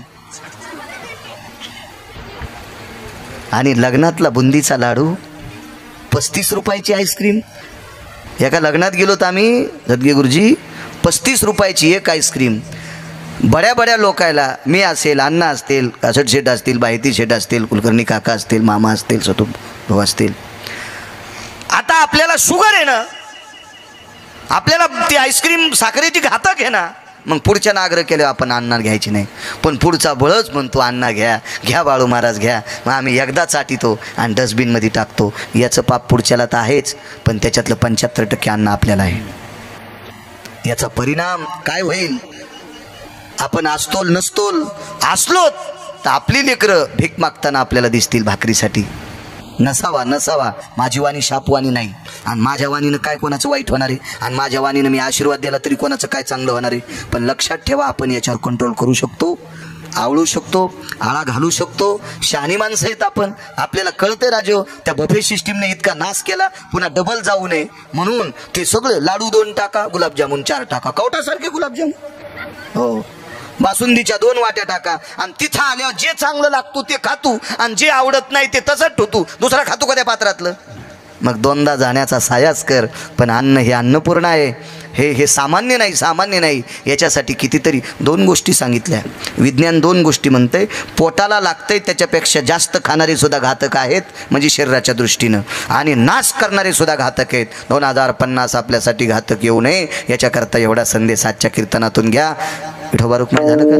आणि लग्नातला बुंदीचा लाडू, 35 रुपयाची आईस्क्रीम. एका लग्नात गेलो तर आम्ही जदगे गुरुजी, 35 रुपयाची एक आईस्क्रीम. बड्या बड्या लोकायला, मी असेल, अण्णा असतील, कासट शेठ असतील, बाहिती शेठ असतील, कुलकर्णी काका असतील, मामा असतील, सतू भाऊ असतील. आता आपल्याला शुगर आहे ना, आपल्याला ती आईस्क्रीम साखरेची घातक आहे ना, मग पुढच्यानं आग्रह केल्यावर आपण अण्णा घ्यायची नाही. पण पुढचा बळच म्हणतो अण्णा घ्या, घ्या बाळू महाराज घ्या. मग आम्ही एकदा चाटितो आणि डस्टबिनमध्ये टाकतो. याचं पाप पुढच्याला तर आहेच, पण त्याच्यातलं 75% अन्न आपल्याला आहे. याचा परिणाम काय होईल? आपण असतोल नसतोल असलोत तर आपली लेकरं भीक मागताना आपल्याला दिसतील भाकरीसाठी. नसावा माझी वाणी शापवाणी नाही. आणि माझ्या वाणीनं काय कोणाचं वाईट होणार आहे, आणि माझ्या वाणीनं मी आशीर्वाद दिला तरी कोणाचं काय चांगलं होणार आहे. पण लक्षात ठेवा, आपण याच्यावर कंट्रोल करू शकतो, आवळू शकतो, आळा घालू शकतो. शहाणी माणसं आहेत आपण, आपल्याला कळते राजो. त्या बफे सिस्टीमने इतका नाश केला, पुन्हा डबल जाऊ नये म्हणून ते सगळं लाडू 2 टाका, गुलाबजामुन 4 टाका, कवटासारखे गुलाबजामुन, हो, बासुंदीच्या 2 वाट्या टाका. आणि तिथं आल्यावर जे चांगलं लागतो ते खातू, आणि जे आवडत नाही ते तसंच ठेवतो. दुसरा खातो का त्या पात्रातलं? मग 2दा जाण्याचा सायास कर. पण अन्न हे अन्नपूर्ण आहे, हे सामान्य नाही. याच्यासाठी कितीतरी 2 गोष्टी सांगितल्या. विज्ञान 2 गोष्टी म्हणते. पोटाला लागतंय त्याच्यापेक्षा जास्त खाणारे सुद्धा घातक आहेत, म्हणजे शरीराच्या दृष्टीनं, आणि नाश करणारे सुद्धा घातक आहेत. 2050 आपल्यासाठी घातक येऊ नये याच्याकरता एवढा संदेश आजच्या कीर्तनातून घ्या. विठोबा रुक्माई झालं का?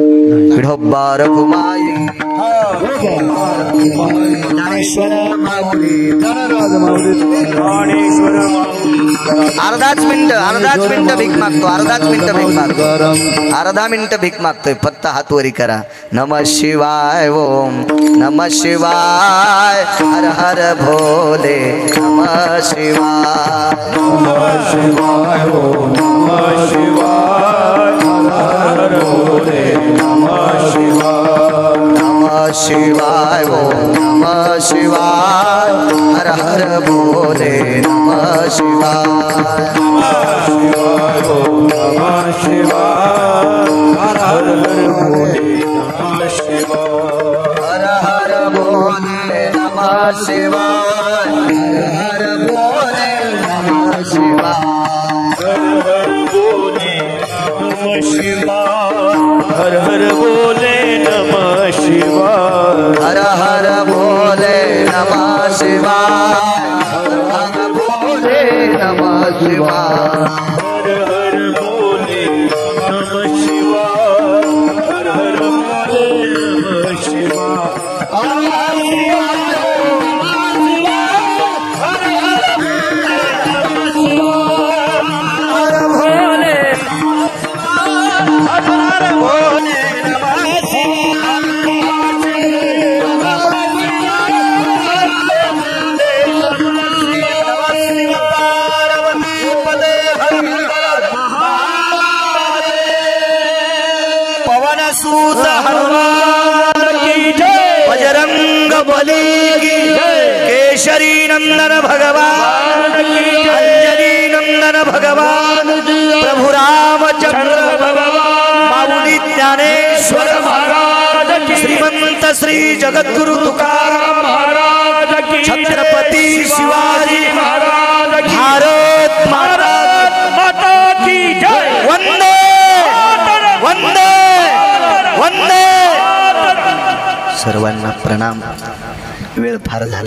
विठोबा रुक्माई, अर्धाच मिनिट भीक मागतो, अर्धा मिनिट भीक मागतोय. फक्त हात वरी करा. नमः शिवाय, ओम नमः शिवाय, हर हर भोले, नमः शिवाय, नमः शिवाय, ओम नमः शिवाय, हर हर भोले, नमः शिवाय, नमः शिवाय, ओम नमः शिवाय, हर हर बोले नमः शिवाय शिवाय ओम नमः शिवाय हर हर बोले नमः शिवाय हर हर बोले नमः शिवाय हर हर बोले नमः शिवाय हर हर बोले नमः शिवाय हर हर बोले नमः शिवाय हर हर बोले नमः शिवाय हर हर बोले नमः शिवाय हर हर बोले नमः शिवाय सूत हनुमान की जय बजरंग बली की जय केशरी नंदन भगवान की अंजनी नंदन भगवान प्रभु रामचंद्र भगवान माऊली ज्ञानेश्वर महाराज की श्रीमंत श्री जगद्गुरु तुकाराम महाराज की छत्रपति शिवाजी महाराज की भारत माता की जय वंदे वंदे वंदे सर्वांना प्रणाम वेळ फार झाला.